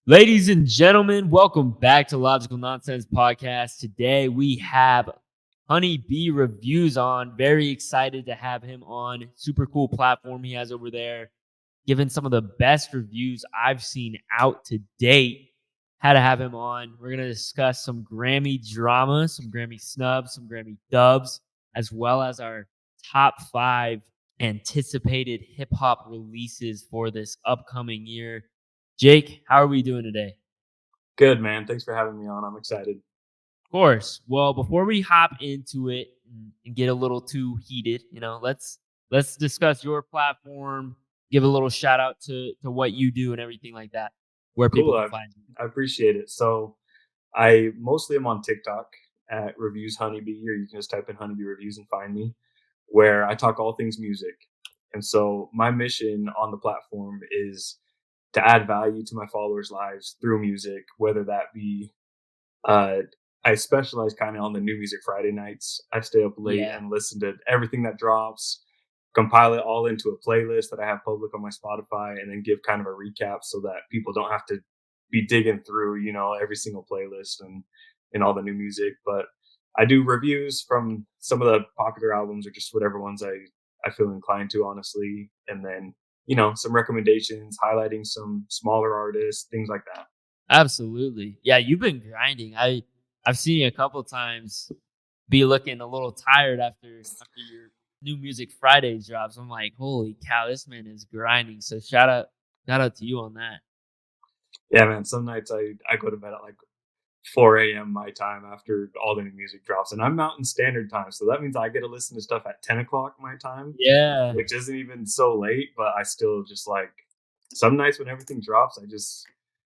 Ladies and gentlemen, welcome back to Logical Nonsense Podcast. Today we have Honey Bee Reviews on. Very excited to have him on. Super cool platform he has over there, giving some of the best reviews I've seen out to date. Had to have him on. We're going to discuss some Grammy drama, some Grammy snubs, some Grammy dubs, as well as our top 5 anticipated hip hop releases for this upcoming year. Jake, how are we doing today? Good, man. Thanks for having me on. I'm excited. Of course. Well, before we hop into it and get a little too heated, let's discuss your platform, give a little shout out to what you do and everything like that, where people Cool. can I, find you. I appreciate it. So I mostly am on TikTok at Reviews Honeybee, or you can just type in Honeybee Reviews and find me, where I talk all things music. And so my mission on the platform is to add value to my followers' lives through music, whether that be uh, I specialize kind of on the new music Friday nights. I stay up late Yeah. and listen to everything that drops, compile it all into a playlist that I have public on my Spotify, and then give kind of a recap so that people don't have to be digging through, every single playlist and all the new music. But I do reviews from some of the popular albums or just whatever ones I feel inclined to, honestly. And then, some recommendations, highlighting some smaller artists, things like that. Absolutely. Yeah, you've been grinding. I've seen you a couple times be looking a little tired after your new music Fridays drops. I'm like, holy cow, this man is grinding. So shout out to you on that. Yeah, man. Some nights I go to bed at like 4 a.m. my time after all the new music drops, and I'm Mountain Standard Time, so that means I get to listen to stuff at 10 o'clock my time, Yeah. which isn't even so late. But I still just like some nights when everything drops,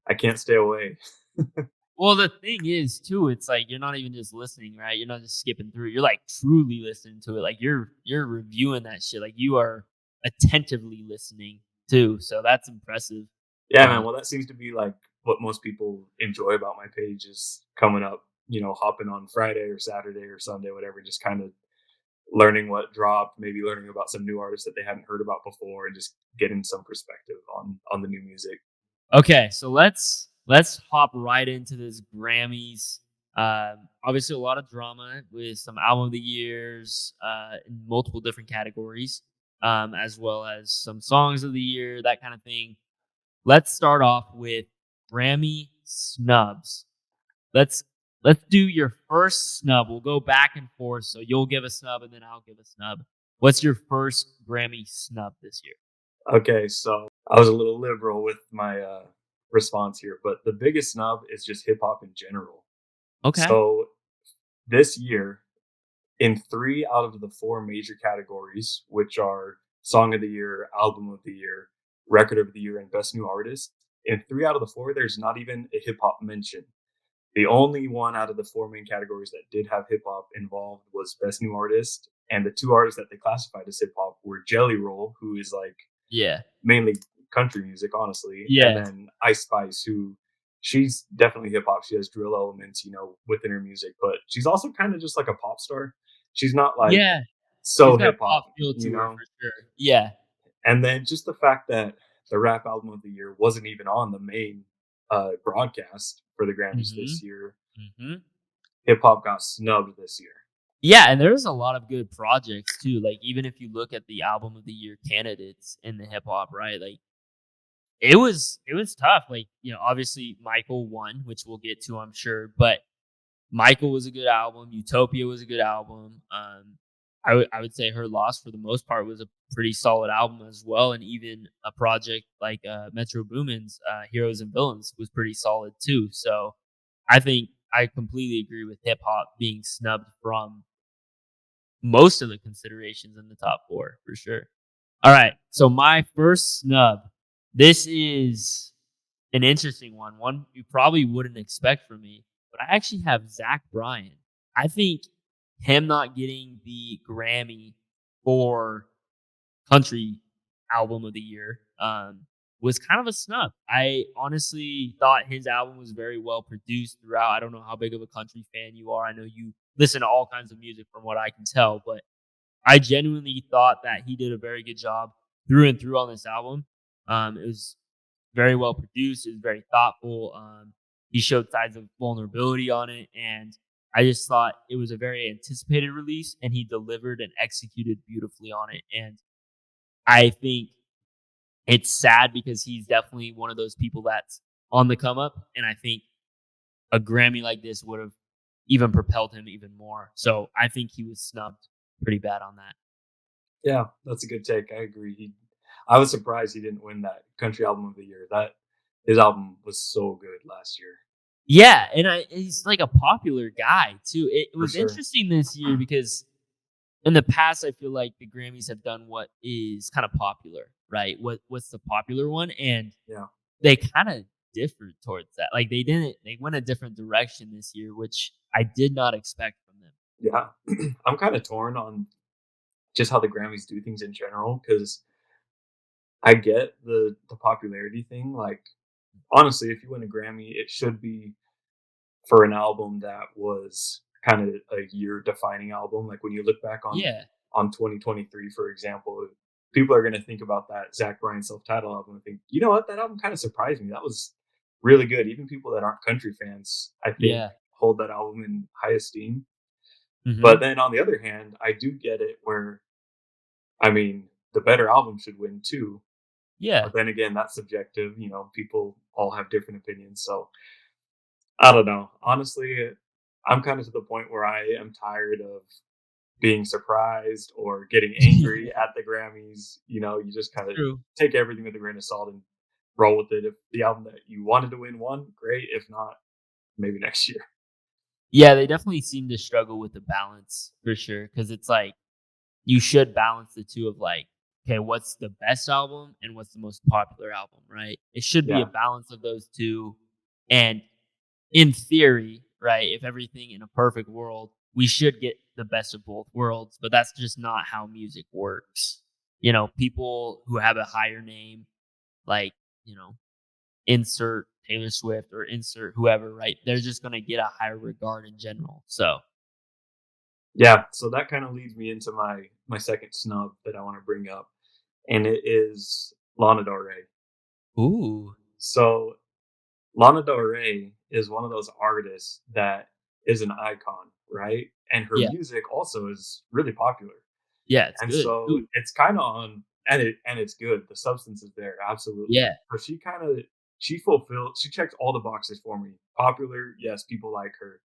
I can't stay away. Well, the thing is too, it's like you're not even just listening, right? You're not just skipping through. You're like truly listening to it. Like you're reviewing that shit. Like you are attentively listening too. So that's impressive. Yeah, Uh, man. Well, that seems to be like what most people enjoy about my page is coming up, hopping on Friday or Saturday or Sunday, whatever, just kind of learning what dropped, maybe learning about some new artists that they hadn't heard about before, and just getting some perspective on the new music. okay, so let's hop right into this Grammys. Obviously, a lot of drama with some album of the years in multiple different categories, as well as some songs of the year, that kind of thing. Let's start off with Grammy snubs. Let's let's do your first snub. We'll go back and forth. So you'll give a snub and then I'll give a snub. What's your first Grammy snub this year? Okay, so I was a little liberal with my response here, but the biggest snub is just hip hop in general. Okay. So this year, in 3 out of the 4 major categories, which are Song of the Year, Album of the Year, Record of the Year, and Best New Artist, in 3 out of the 4, there's not even a hip hop mention. The only one out of the 4 main categories that did have hip hop involved was Best New Artist, and the 2 artists that they classified as hip hop were Jelly Roll, who is like Yeah. mainly country music, honestly, and Yeah. then Ice Spice, who she's definitely hip hop. She has drill elements, within her music, but she's also kind of just like a pop star. She's not like Yeah. She's so got hip a pop hop, feel to her for sure. Yeah. And then just the fact that the rap album of the year wasn't even on the main broadcast for the Grammys Mhm. this year. Mhm. Hip hop got snubbed this year. Yeah, and there's a lot of good projects too. Like even if you look at the album of the year candidates in the hip hop, right? Like it was tough. Like, obviously Michael won, which we'll get to, I'm sure, but Michael was a good album. Utopia was a good album. I would say Her Loss for the most part was a pretty solid album as well, and even a project like Metro Boomin's Heroes and Villains was pretty solid too. So I think I completely agree with hip hop being snubbed from most of the considerations in the top 4 for sure. All right, so my first snub. This is an interesting one you probably wouldn't expect from me, but I actually have Zach Bryan. I think him not getting the Grammy for country album of the year was kind of a snub. I honestly thought his album was very well produced throughout. I don't know how big of a country fan you are. I know you listen to all kinds of music from what I can tell, but I genuinely thought that he did a very good job through and through on this album. It was very well produced. It was very thoughtful. He showed signs of vulnerability on it, and I just thought it was a very anticipated release, and he delivered and executed beautifully on it. And I think it's sad because he's definitely one of those people that's on the come up, and I think a Grammy like this would have even propelled him even more. So I think he was snubbed pretty bad on that. Yeah, that's a good take. I agree. I was surprised he didn't win that country album of the year. That his album was so good last year, Yeah, and he's like a popular guy too. It for was sure. interesting this year because in the past I feel like the Grammys have done what is kind of popular, right? What's the popular one? And Yeah, they kind of differed towards that. Like they went a different direction this year, which I did not expect from them. yeah. I'm kind of torn on just how the Grammys do things in general because I get the popularity thing. Like honestly, if you win a Grammy, it should be for an album that was kind of a year defining album. Like when you look back Yeah. on 2023, for example, people are going to think about that Zach Bryan self-titled album and think, you know what, that album kind of surprised me. That was really good. Even people that aren't country fans, I think, Yeah. hold that album in high esteem. But Mhm. then on the other hand, I do get it where I mean, the better album should win too. Yeah. But then again, that's subjective. You know, people all have different opinions. So I don't know. Honestly, I'm kind of to the point where I am tired of being surprised or getting angry at the Grammys. You know, you just kind of True. take everything with a grain of salt and roll with it. If the album that you wanted to win won, great. If not, maybe next year. Yeah, they definitely seem to struggle with the balance for sure because it's like you should balance the 2 of like, okay, what's the best album and what's the most popular album, right? It should be a Yeah, balance of those 2, and in theory, right, if everything in a perfect world, we should get the best of both worlds, but that's just not how music works. People who have a higher name, like, you know, insert Taylor Swift or insert whoever, right? They're just gonna get a higher regard in general. So, yeah. So that kind of leads me into my second snub that I want to bring up, and it is Lana Del Rey. ooh, So Lana Del Rey is one of those artists that is an icon, right? And her yeah, music also is really popular. yeah, it's And good. so Ooh, it's kind of on and it's good. The substance is there, absolutely. yeah, So she checks all the boxes for me. Popular, yes, people like her.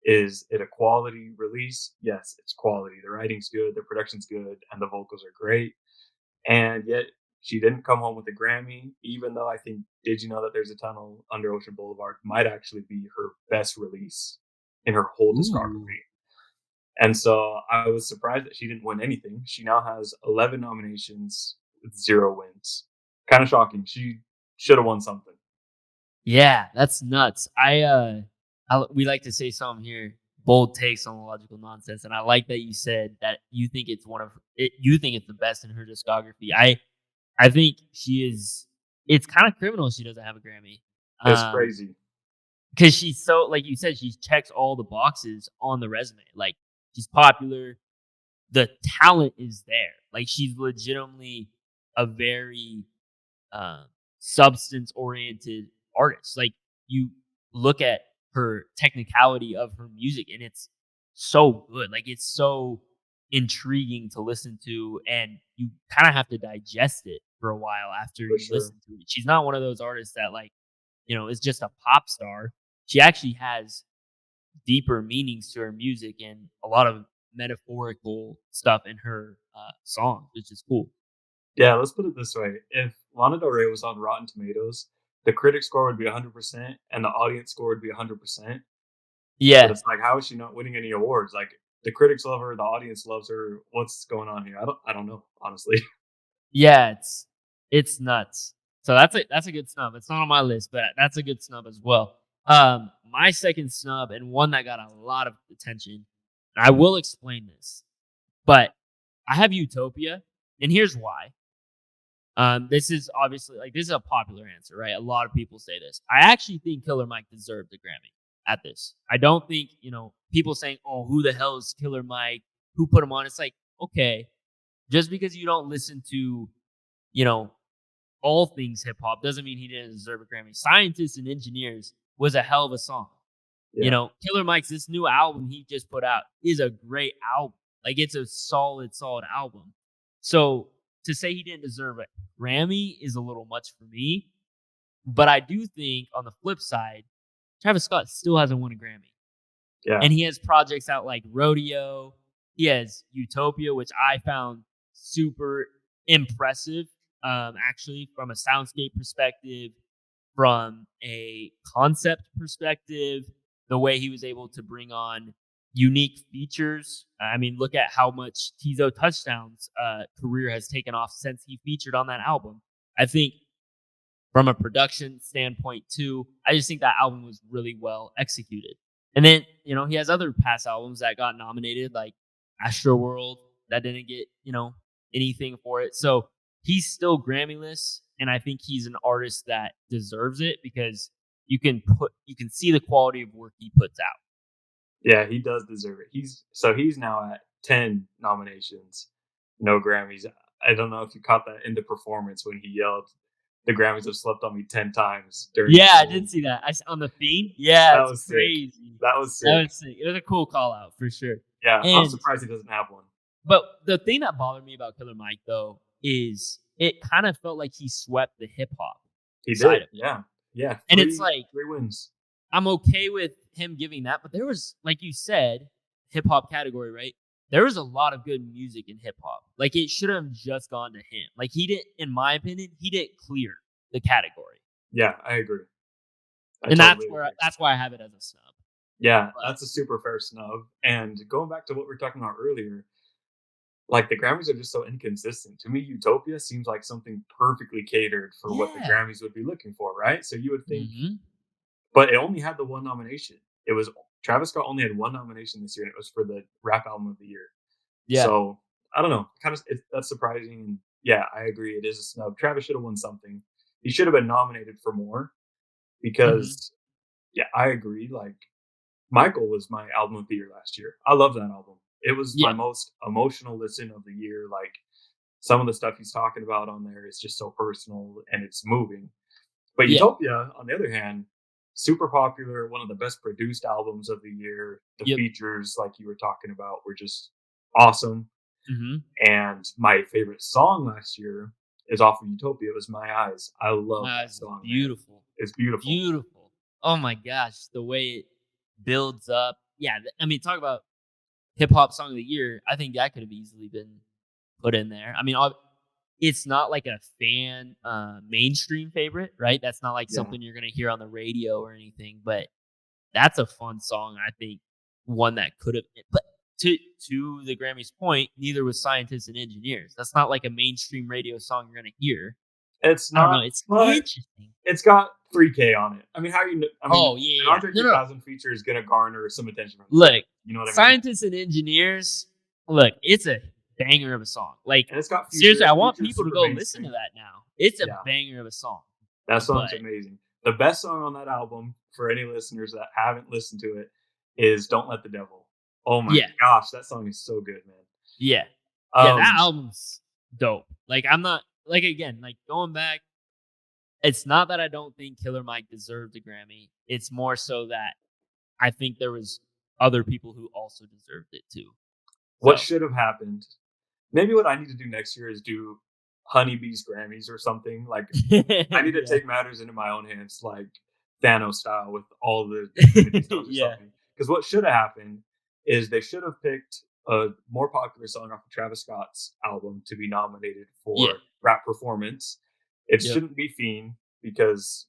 Is it a quality release? Yes, it's quality. The writing's good, the production's good, and the vocals are great. And yet she didn't come home with a Grammy, even though I think Did You Know That There's a Tunnel Under Ocean Boulevard might actually be her best release in her whole ooh, discography. And so I was surprised that she didn't win anything. She now has 11 nominations with 0 wins. Kind of shocking. She should have won something. yeah, that's nuts. We like to say something here, bold takes on logical nonsense, and I like that you said that you think it's one of it. You think it's the best in her discography. I think she is. It's kind of criminal she doesn't have a Grammy. It's Um, crazy. because she's so like you said, she checks all the boxes on the resume. Like she's popular, the talent is there. Like she's legitimately a very uh, substance oriented artist. Like you look at her technicality of her music, and it's so good. Like it's so intriguing to listen to, and you kind of have to digest it for a while after For you sure. listen to it. She's not one of those artists that like is just a pop star. She actually has deeper meanings to her music and a lot of metaphorical stuff in her songs, which is cool. Yeah, let's put it this way. If Lana Del Rey was on Rotten Tomatoes, the critic score would be 100% and the audience score would be 100%. But Yeah, it's like, how is she not winning any awards? Like the critics love her, the audience loves her. What's going on here? I don't know, honestly. yeah, it's nuts. So that's a good snub. It's not on my list, but that's a good snub as well. My second snub and one that got a lot of attention. And I will explain this, but I have Utopia, and here's why. This is obviously like this is a popular answer, right? A lot of people say this. I actually think Killer Mike deserved the Grammy at this. I don't think, people saying, "Oh, who the hell is Killer Mike? Who put him on?" It's like, okay, just because you don't listen to, you know, all things hip hop doesn't mean he didn't deserve a Grammy. Scientists and Engineers was a hell of a song. You Yeah, know, Killer Mike's this new album he just put out is a great album. Like it's a solid, solid album. So to say he didn't deserve a Grammy is a little much for me. But I do think on the flip side, Travis Scott still hasn't won a Grammy. yeah, And he has projects out like Rodeo. He has Utopia, which I found super impressive, actually, from a soundscape perspective, from a concept perspective, the way he was able to bring on unique features. I mean, look at how much Tizo Touchdown's career has taken off since he featured on that album. I think from a production standpoint too, I just think that album was really well executed. And then, he has other past albums that got nominated, like Astro World, that didn't get, anything for it. So he's still Grammyless, and I think he's an artist that deserves it because you can see the quality of work he puts out. yeah. He does deserve it. He's now at 10 nominations, no Grammys. I don't know if you caught that in the performance when he yelled, "The Grammys have slept on me 10 times" during the Yeah, I did song. see that. On the theme. Yeah, That it's was sick. crazy. That was That sick. was sick. It was a cool call out for sure. Yeah, I'm And surprised he doesn't have one. But the thing that bothered me about Killer Mike though is it kind of felt like he swept the hip hop He side did. of it. Yeah, yeah. And it's like 3 wins. I'm okay with him giving that, but there was, like you said, hip hop category, right? There was a lot of good music in hip hop. Like it should have just gone to him. Like he didn't, in my opinion, he didn't clear the category. Yeah, I agree. I And totally agree. that's why I have it as a snub. Yeah, But that's a super fair snub. And going back to what we were talking about earlier, like the Grammys are just so inconsistent. To me, Utopia seems like something perfectly catered for what the yeah. Grammys would be looking for, right? So you would think, Hmm. but it only had the one nomination. It was Travis Scott only had one nomination this year, and it was for the Rap Album of the Year. Yeah. So I don't know, that's surprising. And yeah, I agree, it is a snub. Travis should have won something. He should have been nominated for more Hmm. because yeah, I agree. Like Michael was my album of the year last year. I love that album. It was my Yeah. most emotional listen of the year. Like some of the stuff he's talking about on there is just so personal and it's moving. But Yeah. Utopia, on the other hand, super popular, one of the best produced albums of the year. The Yep. features, like you were talking about, were just awesome. Hmm. And my favorite song last year is off of Utopia. It was My Eyes. I love My that eyes is song, man. beautiful. It's beautiful. Beautiful. Oh my gosh, the way it builds up. Yeah, I mean, talk about hip hop song of the year. I think that could have easily been put in there. I mean, it's not like a fan mainstream favorite, right? That's not like Yeah. something you're gonna hear on the radio or anything. But that's a fun song. I think one that could have. But to the Grammys' point, neither was Scientists and Engineers. That's not like a mainstream radio song you're gonna hear. It's I don't know. not, It's but interesting. it's got 3K on it. I mean, how you? I mean, Oh yeah, an yeah. Andre No, no. 3000 feature is gonna garner some attention from the crowd. Look, You know what I mean? Scientists and Engineers, look, it's a banger of a song. Like, And it's got seriously, Future. I want Future's people to super go listen to mainstream. that now. It's a Yeah, banger of a song. that But song's amazing. The best song on that album, for any listeners that haven't listened to it, is "Don't Let the Devil." Oh my yeah, gosh, that song is so good, man. yeah. Yeah, that Um, album's dope. Like, I'm not like again, like going back, it's not that I don't think Killer Mike deserved a Grammy. It's more so that I think there was other people who also deserved it too. what So should have happened? Maybe what I need to do next year is do Honeybee's Grammys or something. Like I need to yeah. take matters into my own hands, like Thanos style, with all the Infinity Stones or Yeah. something. Because what should have happened is they should have picked a more popular song off of Travis Scott's album to be nominated Yeah. for rap performance. It Yep. shouldn't be Fiend because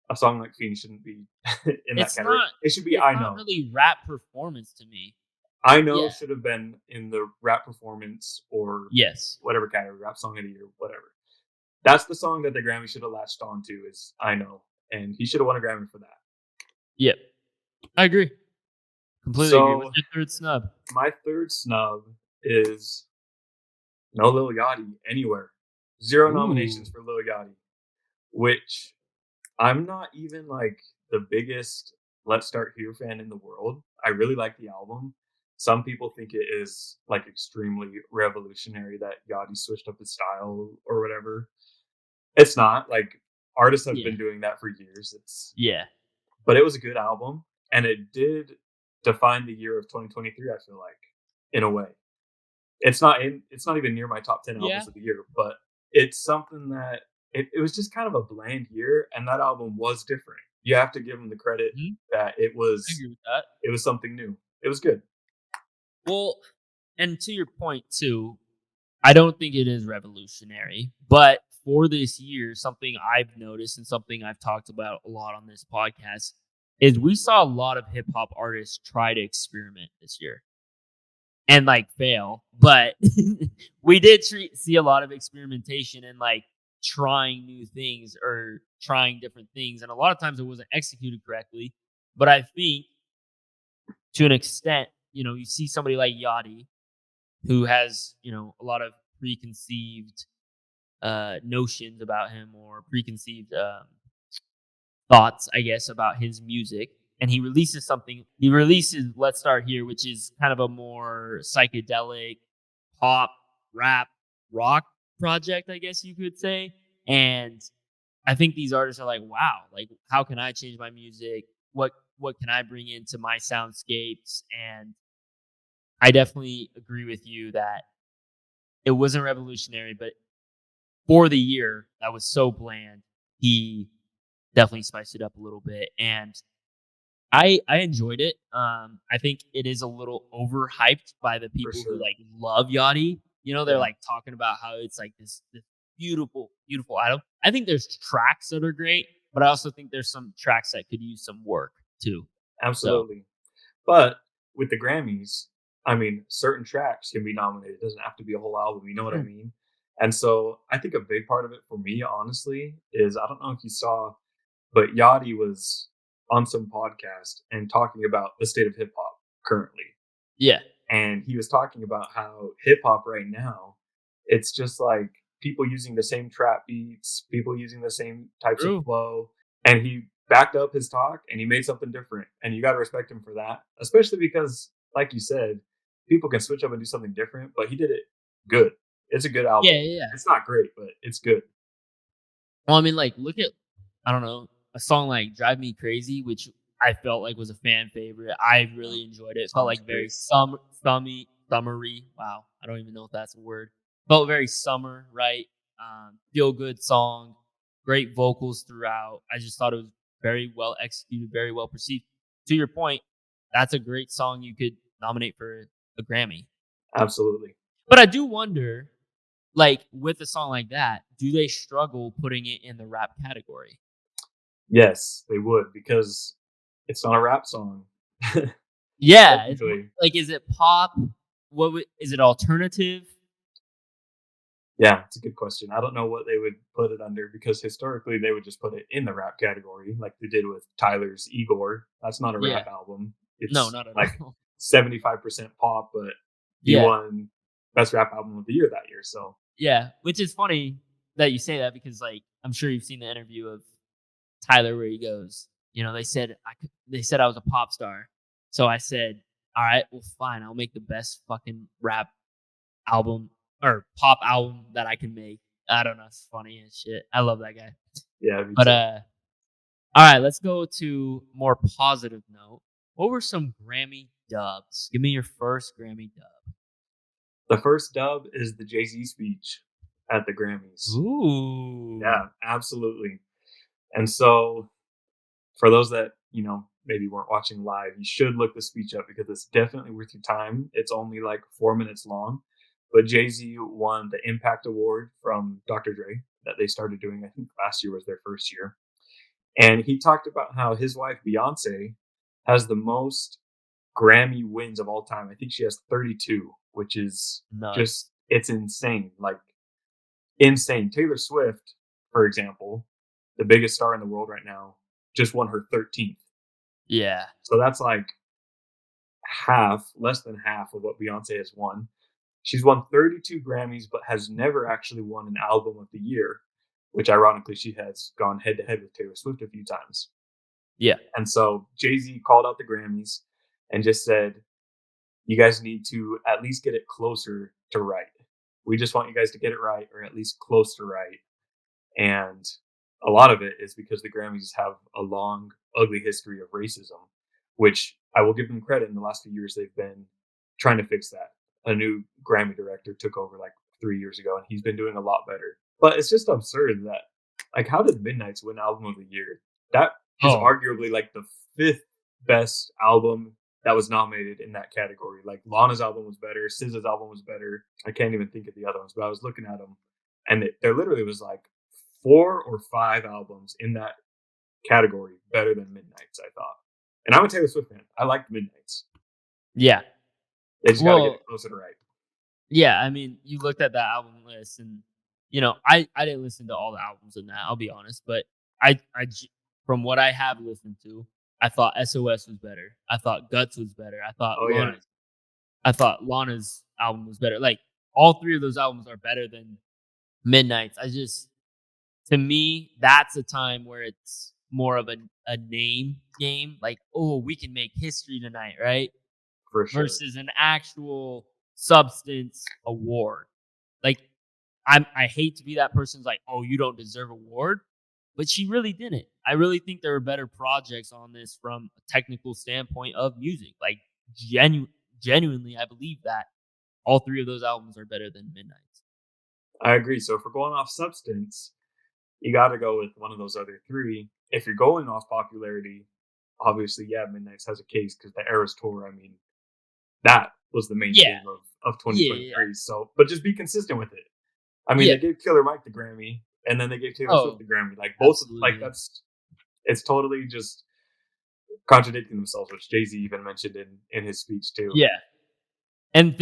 a song like Fiend shouldn't be in that It's category. not It should be it's I not Know. really rap performance to me. I Know Yeah. should have been in the rap performance or Yes. whatever category, rap song of the year, whatever. That's the song that the Grammy should have latched on to is I Know. And he should have won a Grammy for that. Yep. I agree. Completely agree. What's So your third snub? my third snub is no Lil Yachty anywhere. Zero Ooh. nominations for Lil Yachty, which I'm not even like the biggest Let's Start Here fan in the world. I really like the album. Some people think it is like extremely revolutionary that Yachty switched up his style or whatever. It's not like artists have Yeah. been doing that for years. It's Yeah. but it was a good album, and it did define the year of 2023. I feel like, in a way, It's not even near my top 10 Yeah. albums of the year, but it's something that it was just kind of a bland year, and that album was different. You have to give them the credit Mhm. that I agree with that. it was something new. It was good Well, and to your point too, I don't think it is revolutionary, but for this year, something I've noticed and something I've talked about a lot on this podcast is we saw a lot of hip hop artists try to experiment this year and like fail, but we did see a lot of experimentation and like trying new things or trying different things. And a lot of times it wasn't executed correctly. But I think to an extent, you see somebody like Yachty who has, a lot of preconceived notions about him or preconceived thoughts, I guess, about his music. And he releases something. He releases Let's Start Here, which is kind of a more psychedelic pop, rap, rock project, I guess you could say. And I think these artists are like, wow, like how can I change my music? What can I bring into my soundscapes? And I definitely agree with you that it wasn't revolutionary, but for the year that was so bland, he definitely spiced it up a little bit, and I enjoyed it. I think it is a little overhyped by the for people who sure. like love Yachty. They're Yeah, like talking about how it's like this beautiful, beautiful album. I think there's tracks that are great, but I also think there's some tracks that could use some work too. So absolutely. But with the Grammys, I mean, certain tracks can be nominated. It doesn't have to be a whole album. You know what I Mhm. mean? And so I think a big part of it for me, honestly, is I don't know if you saw, but Yachty was on some podcast and talking about the state of hip hop currently. Yeah, And he was talking about how hip hop right now, it's just like people using the same trap beats, people using the same types of true. flow. And he backed up his talk and he made something different. And you got to respect him for that, especially because, like you said, people can switch up and do something different, but he did it good. It's a good Yeah, album. yeah, yeah. It's not great, but it's good. Well, I mean, like, look at I don't know, a song like "Drive Me Crazy," which I felt like was a fan favorite. I Yeah, really enjoyed it. It felt song's like very great. summery. Wow, I don't even know if that's a word. Felt very summer, right? Feel good song, great vocals throughout. I just thought it was very well executed, very well perceived. To your point, that's a great song you could nominate for a Grammy. Absolutely. But I do wonder, like with a song like that, do they struggle putting it in the rap category? Yes, they would because it's not a rap song. Yeah, Technically. like, is it pop? Is it alternative? Yeah, it's a good question. I don't know what they would put it under because historically they would just put it in the rap category, like they did with Tyler's Igor. That's not a Yeah. rap album. No, It's not at like all. 75% pop, but he Yeah, won best rap album of the year that year. So yeah, which is funny that you say that because, like, I'm sure you've seen the interview of Tyler where he goes, they said I was a pop star. So I said, "Alright, well, fine, I'll make the best fucking rap album or pop album that I can make." I don't know, it's funny as shit. I love that guy. yeah, me But, too. alright, let's go to more positive note. What were some Grammy dubs? Give me your first Grammy dub. The first dub is the Jay-Z speech at the Grammys. Ooh. Yeah, absolutely. And so for those that, maybe weren't watching live, you should look the speech up because it's definitely worth your time. It's only like 4 minutes long. But Jay Z won the Impact Award from Dr. Dre that they started doing. I think last year was their first year. And he talked about how his wife, Beyonce, has the most Grammy wins of all time. I think she has 32, which is Nuts. just, it's insane. Like, insane. Taylor Swift, for example, the biggest star in the world right now, just won her 13th. Yeah. So that's like less than half of what Beyonce has won. She's won 32 Grammys, but has never actually won an album of the year, which ironically she has gone head to head with Taylor Swift a few times. Yeah. And so Jay-Z called out the Grammys and just said, you guys need to at least get it closer to right. We just want you guys to get it right or at least close to right. And a lot of it is because the Grammys have a long, ugly history of racism, which I will give them credit. In the last few years, they've been trying to fix that. A new Grammy director took over like 3 years ago, and he's been doing a lot better. But it's just absurd that, like, how did Midnight's win Album of the Year? That is Oh, arguably like the fifth best album that was nominated in that category. Like Lana's album was better, SZA's album was better. I can't even think of the other ones, but I was looking at them, and there literally was like 4 or 5 albums in that category better than Midnight's, I thought. And I'm a Taylor Swift fan. I like Midnight's. yeah. They just got to get Well, it closer to right. yeah, I mean, you looked at that album list and, I didn't listen to all the albums in that, I'll be honest, but from what I have listened to, I thought SOS was better. I thought Guts was better. Oh yeah, I thought Lana's album was better. Like, all 3 of those albums are better than Midnight's. To me, that's a time where it's more of a name game, like, "Oh, we can make history tonight," right? for sure. Versus an actual substance award. Like, I hate to be that person's like, "Oh, you don't deserve award," but she really didn't. I really think there were better projects on this from a technical standpoint of music. Like, genuinely, I believe that all 3 of those albums are better than Midnight's. I agree. So if we're going off substance, you got to go with one of those other three. If you're going off popularity, obviously, yeah, Midnight's has a case because the Eras tour. I mean, that was the main Yeah. theme of Yeah, yeah, yeah. 2023. So, but just be consistent with it. I mean, Yeah. they gave Killer Mike the Grammy, and then they gave Taylor Swift Oh, the Grammy. Like both, like absolutely. that's it's totally just contradicting themselves, which Jay Z even mentioned in his speech too. Yeah. And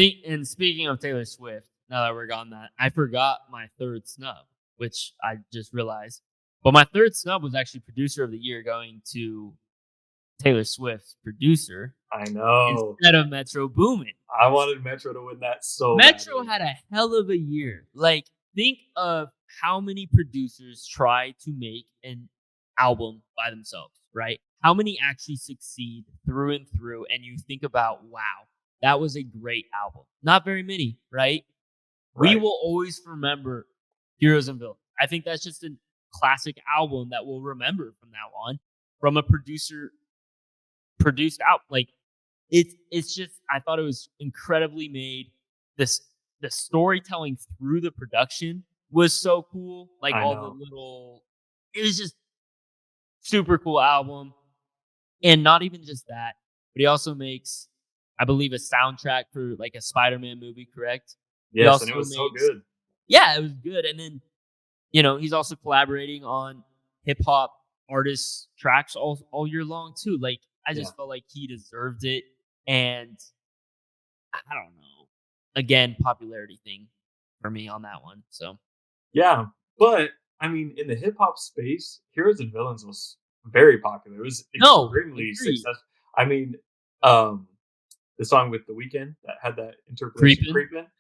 speaking of Taylor Swift, now that we're on that, I forgot my 3rd snub, which I just realized. But my 3rd snub was actually producer of the year going to Taylor Swift's producer I know. instead of Metro Boomin. I wanted Metro to win that so Metro badly. had a hell of a year. Like, think of how many producers try to make an album by themselves, right? How many actually succeed through and through, and you think about, wow, that was a great album. Not very many, right? We Right. will always remember Heroes and Villains. I think that's just a classic album that we'll remember from now on, from a producer produced out. Like, it's just, I thought it was incredibly made. This the storytelling through the production was so cool. Like, I all the know. little, it was just super cool album. And not even just that, but he also makes, I believe, a soundtrack for like a Spider-Man movie, correct? He Yes, and it also was so makes, good. yeah, it was good. And then, he's also collaborating on hip hop artists tracks all year long too. Like, I Yeah. just felt like he deserved it. And I don't know. Again, popularity thing for me on that one. So, Yeah, but I mean, in the hip hop space, Heroes and Villains was very popular. It was no, extremely agreed. successful. I mean, um, the song with The Weeknd that had that interpolation Creeping. creeping,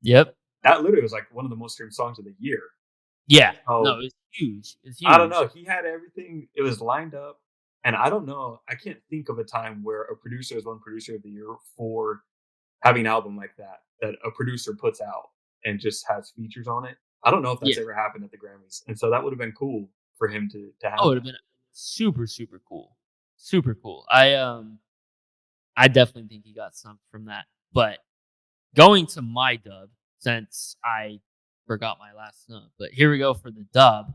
Yep. that literally was like one of the most streamed songs of the year. Yeah. No, So it's huge. It's I don't huge. know. He had everything. It was lined up, and I don't know. I can't think of a time where a producer has won Producer of the Year for having an album like that that a producer puts out and just has features on it. I don't know if Yeah. that's ever happened at the Grammys, and so that would have been cool for him to Oh, it have would have that. been super, super cool. Super cool. I definitely think he got something from that. But going to my dub, since I forgot my last snub, but here we go for the dub.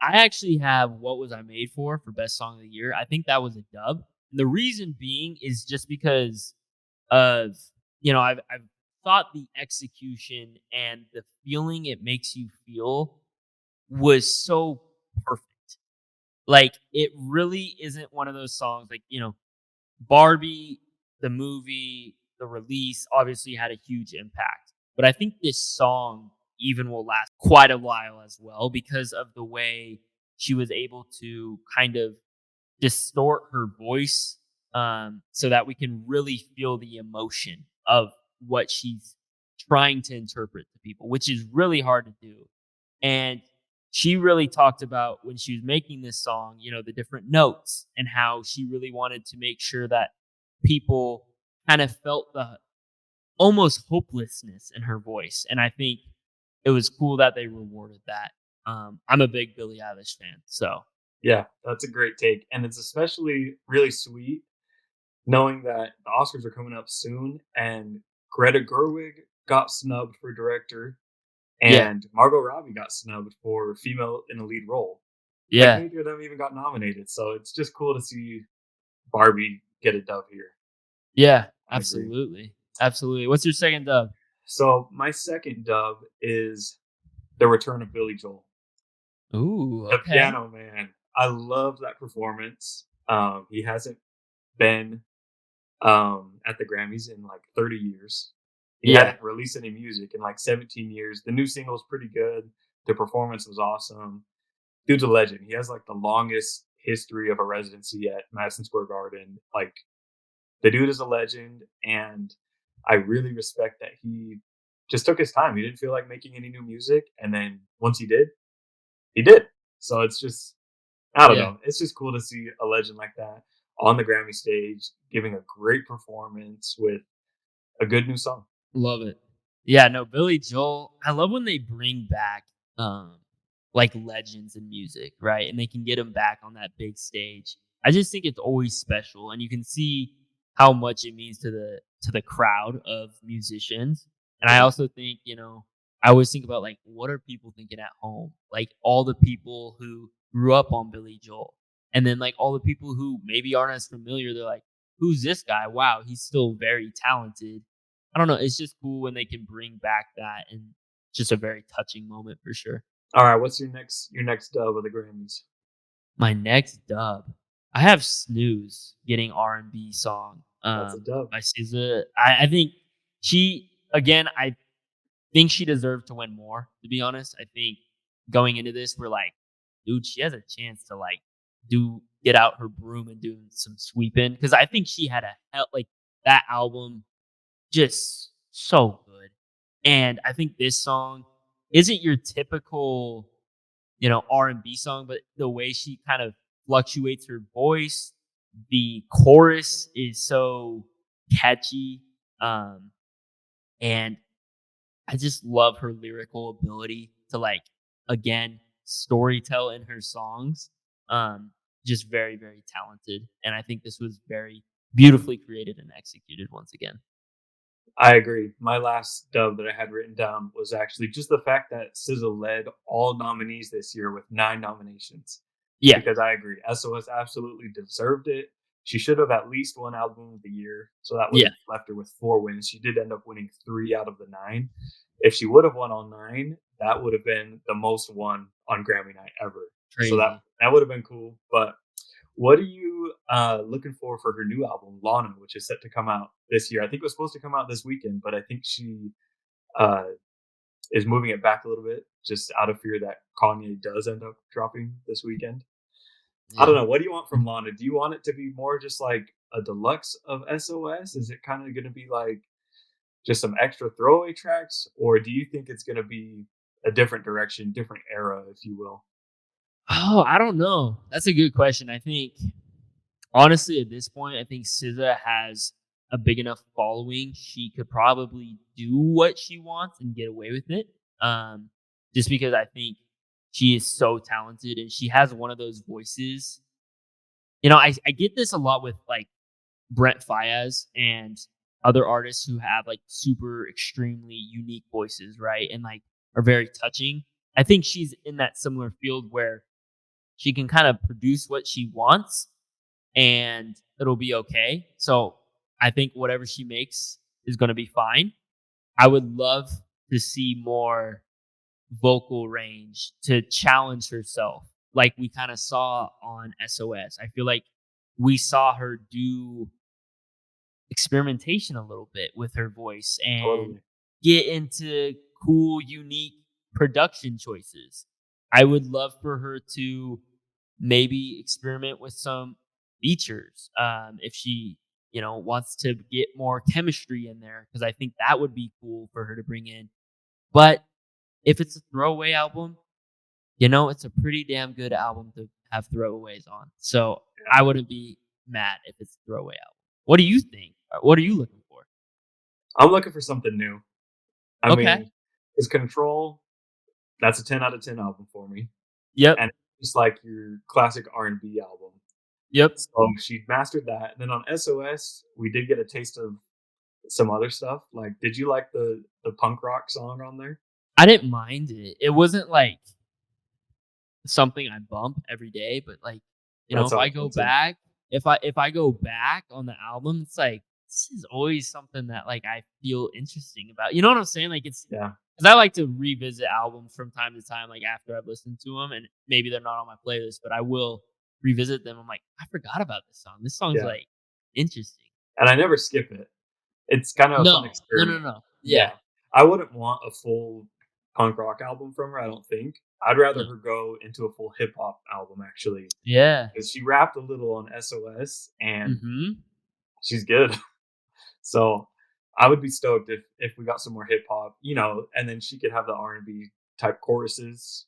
I actually have What Was I Made For Best Song of the Year. I think that was a dub. The reason being is just because of, I've thought the execution and the feeling it makes you feel was so perfect. Like, it really isn't one of those songs like, Barbie, the movie, the release obviously had a huge impact. But I think this song even will last quite a while as well because of the way she was able to kind of distort her voice, so that we can really feel the emotion of what she's trying to interpret to people, which is really hard to do. And she really talked about when she was making this song, the different notes and how she really wanted to make sure that people kind of felt the almost hopelessness in her voice. And I think it was cool that they rewarded that. I'm a big Billie Eilish fan, so Yeah, that's a great take, and it's especially really sweet knowing that the Oscars are coming up soon, and Greta Gerwig got snubbed for director, yeah, and Margot Robbie got snubbed for female in a lead role. Like yeah, neither of them even got nominated, so it's just cool to see Barbie get a dub here. yeah, I agree. absolutely, absolutely. What's your second dub? So my second dub is the return of Billy Joel, Ooh, the okay, Piano Man. I love that performance. He hasn't been at the Grammys in like 30 years. He yeah, hadn't released any music in like 17 years. The new single's pretty good. The performance was awesome. Dude's a legend. He has like the longest history of a residency at Madison Square Garden. Like the dude is a legend, and I really respect that he just took his time. He didn't feel like making any new music, and then once he did, he did. So it's just I don't yeah. know. It's just cool to see a legend like that on the Grammy stage giving a great performance with a good new song. Love it. Yeah, no, Billy Joel, I love when they bring back, um, like, legends in music, right? And they can get them back on that big stage. I just think it's always special, and you can see how much it means to the crowd of musicians. And I Yeah. also think, I always think about, like, what are people thinking at home? Like, all the people who grew up on Billy Joel, and then, like, all the people who maybe aren't as familiar, they're like, "Who's this guy? Wow, he's still very talented." I don't know, it's just cool when they can bring back that, and just a very touching moment for sure. All right. What's your next dub of the Grammys? My next dub, I have Snooze getting R&B song, That's a dub. by SZA. I think I think she deserved to win more, to be honest. I think going into this, we're like, "Dude, she has a chance to, like, get out her broom and do some sweeping," because I think she had a hell like, that album just so good. And I think this song isn't your typical, R&B song, but the way she kind of fluctuates her voice, the chorus is so catchy. Um, and I just love her lyrical ability to, like, again, storytell in her songs. Um, just very, very talented. And I think this was very beautifully created and executed once again. I agree. My last dub that I had written down was actually just the fact that SZA led all nominees this year with 9 nominations. Yeah. Because I agree, SOS absolutely deserved it. She should have at least won Album of the Year, so that would Yeah. have left her with 4 wins. She did end up winning 3 out of the 9. If she would have won all 9, that would have been the most won on Grammy night ever. So that Crazy. that would have been cool. But what are you looking for her new album, Lana, which is set to come out this year? I think it was supposed to come out this weekend, but I think she uh, is moving it back a little bit just out of fear that Kanye does end up dropping this weekend. I don't Yeah. know. What do you want from Lana? Do you want it to be more just like a deluxe of SOS? Is it kind of going to be like just some extra throwaway tracks, or do you think it's going to be a different direction, different era, if you will? Oh, I don't know. That's a good question. I think honestly, at this point, I think SZA has a big enough following. She could probably do what she wants and get away with it. Um, just because I think she is so talented and she has one of those voices. I get this a lot with like Brent Faiyaz and other artists who have like super extremely unique voices, right? And like are very touching. I think she's in that similar field where she can kind of produce what she wants and it'll be okay. So I think whatever she makes is going to be fine. I would love to see more vocal range to challenge herself, like we kind of saw on SOS. I feel like we saw her do experimentation a little bit with her voice and Totally. get into cool, unique production choices. I would love for her to maybe experiment with some features if she, wants to get more chemistry in there because I think that would be cool for her to bring in. But if it's a throwaway album, it's a pretty damn good album to have throwaways on. So Yeah. I wouldn't be mad if it's a throwaway album. What do you think? What are you looking for? I'm looking for something new. I Okay. mean, is Control. That's a 10 out of 10 album for me, Yep. and it's like your classic R&B album. Yep. So she mastered that. And then on SOS, we did get a taste of some other stuff. Like, did you like the punk rock song on there? I didn't mind it. It wasn't like something I bump every day, but like, That's if how I I go feel too. back, if I go back on the album, it's like this is always something that like I feel interesting about. You know what I'm saying? Like it's Yeah, because I like to revisit albums from time to time, like after I've listened to them, and maybe they're not on my playlist, but I will revisit them. I'm like, I forgot about this song. This song's yeah, like interesting. and I never skip it. It's kind of a fun No, no, no, experiment. no. Yeah, Yeah, I wouldn't want a full punk rock album from her, I don't think. I'd rather no, her go into a full hip hop album actually, yeah. because she rapped a little on SOS and Mm-hmm. she's good. So I would be stoked if we got some more hip hop, and then she could have the R&B type choruses.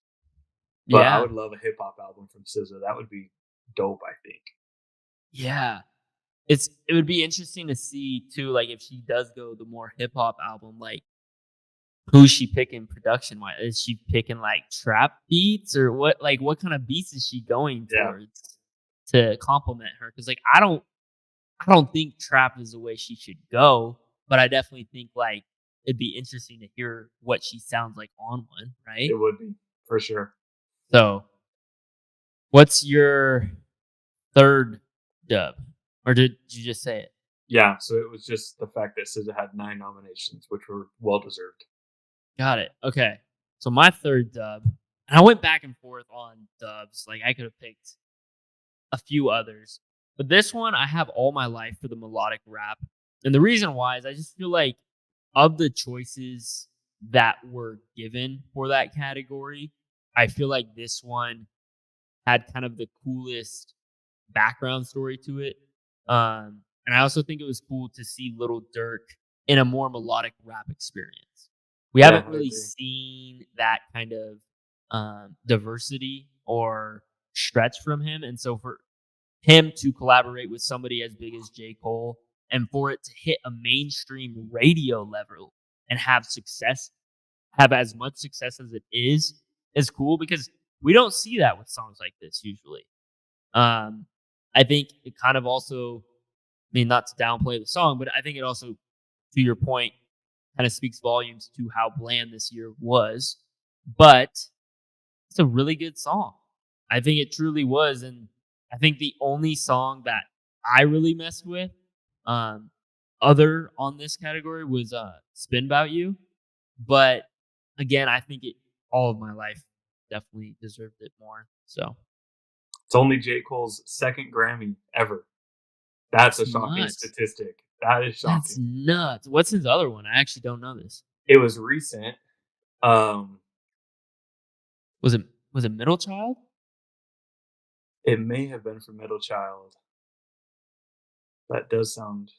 But I Yeah, would love a hip hop album from SZA. That would be dope, I think. yeah. It would be interesting to see too, like if she does go the more hip hop album, like who's she picking production wise? Is she picking like trap beats or what? Like what kind of beats is she going Yeah, towards to complement her? Because like I don't think trap is the way she should go, but I definitely think like it'd be interesting to hear what she sounds like on one, right? it would be for sure. So, what's your third dub, or did you just say it? Yeah, so it was just the fact that SZA had 9 nominations, which were well deserved. Got it. Okay. So my third dub, and I went back and forth on dubs. Like I could have picked a few others, but this one I have all my life for the melodic rap. And the reason why is I just feel like of the choices that were given for that category, I feel like this one had kind of the coolest background story to it. And I also think it was cool to see Little Dirk in a more melodic rap experience. We Yeah, haven't I really agree. seen that kind of diversity or stretch from him, and so for him to collaborate with somebody as big as J. Cole and for it to hit a mainstream radio level and have success, have as much success as it is cool because we don't see that with songs like this usually. Um, I think it kind of also, I mean, not to downplay the song, but I think it also, to your point, kind of speaks volumes to how bland this year was. But it's a really good song. I think it truly was, and I think the only song that I really messed with, um, other on this category was "Spin About You," but again, I think it all of my life definitely deserved it more. So It's only J. Cole's second Grammy ever. That's that's a shocking nuts. statistic. That is That's shocking. nuts. What's his other one? I actually don't know this. It was recent. Um, Was it Middle Child? it may have been for Middle Child. That does sound.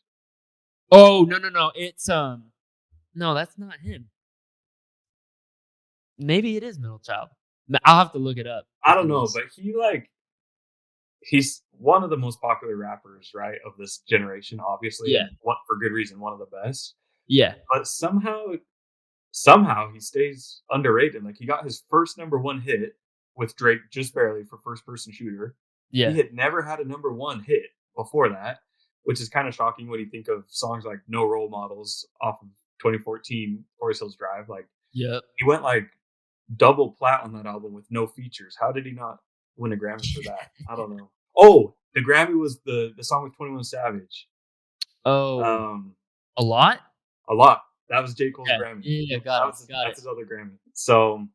Oh no no no! It's no, that's not him. Maybe it is Middle Child. I'll have to look it up I don't know, because but he's one of the most popular rappers, right, of this generation, obviously, yeah and what for good reason, one of the best. yeah But somehow he stays underrated. Like he got his first number one hit with Drake just barely for first person shooter. He yeah had never had a number one hit before that, which is kind of shocking when you think of songs like No Role Models off of 2014 Forest Hills Drive. Like yep. he went like double plat on that album with no features. How did he not win a Grammy for that? I don't know. Oh, the Grammy was the song with 21 Savage. Oh, Um, a lot. a lot. That was J. Cole's Okay, Grammy. yeah, got it, got That's it. his other Grammy. So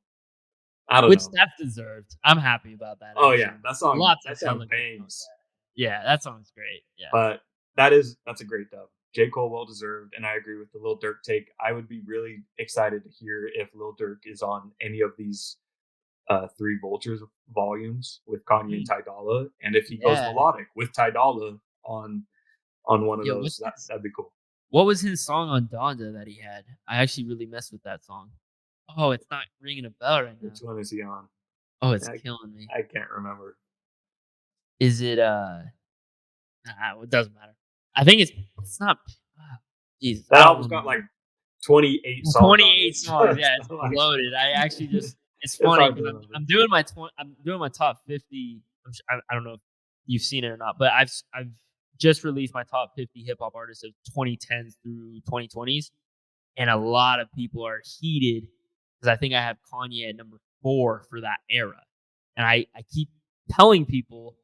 I don't Which know. that's deserved. I'm happy about that Oh yeah, actually. that song Lots of that hella song good songs. bangs. Yeah, that song's great. Yeah. But that's a great dub. J. Cole well deserved, and I agree with the Lil Durk take. I would be really excited to hear if Lil Durk is on any of these Three Vultures volumes with Kanye and Mhm. Ty Dolla, and if he goes Yeah. melodic with Ty Dolla on one of Yeah. those, that'd be cool. What was his song on Donda that he had? I actually really messed with that song. Oh, it's not ringing a bell right Which now. one is he on? Oh, it's I killing me. I can't remember. Is it it doesn't matter. I think it's not Jesus, That I don't album's remember. got like 28 songs on 28 it. songs, So yeah, it's it's not like loaded. I actually just It's It's funny hard to because remember. I'm doing my top 50. I don't know if you've seen it or not, but I've just released my top 50 hip hop artists of 2010s through 2020s, and a lot of people are heated because I think I have Kanye at number 4 for that era, and I keep telling people,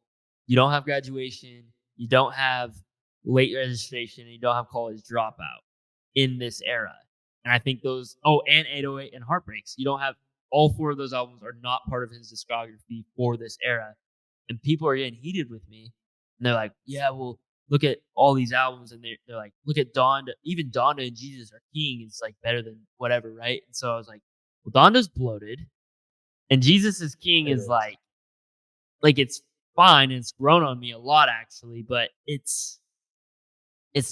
you don't have graduation, you don't have late registration, and you don't have college dropout in this era. And I think those and 808 and Heartbreaks. You don't have all 4 of those albums are not part of his discography for this era. And people are getting heated with me. And they're like, yeah, well, look at all these albums. And they're like, look at Donda. Even Donda and Jesus Are King is like better than whatever, right? And so I was like, well, Donda's bloated. And Jesus is King It is is. like it's fine and it's grown on me a lot actually, but it's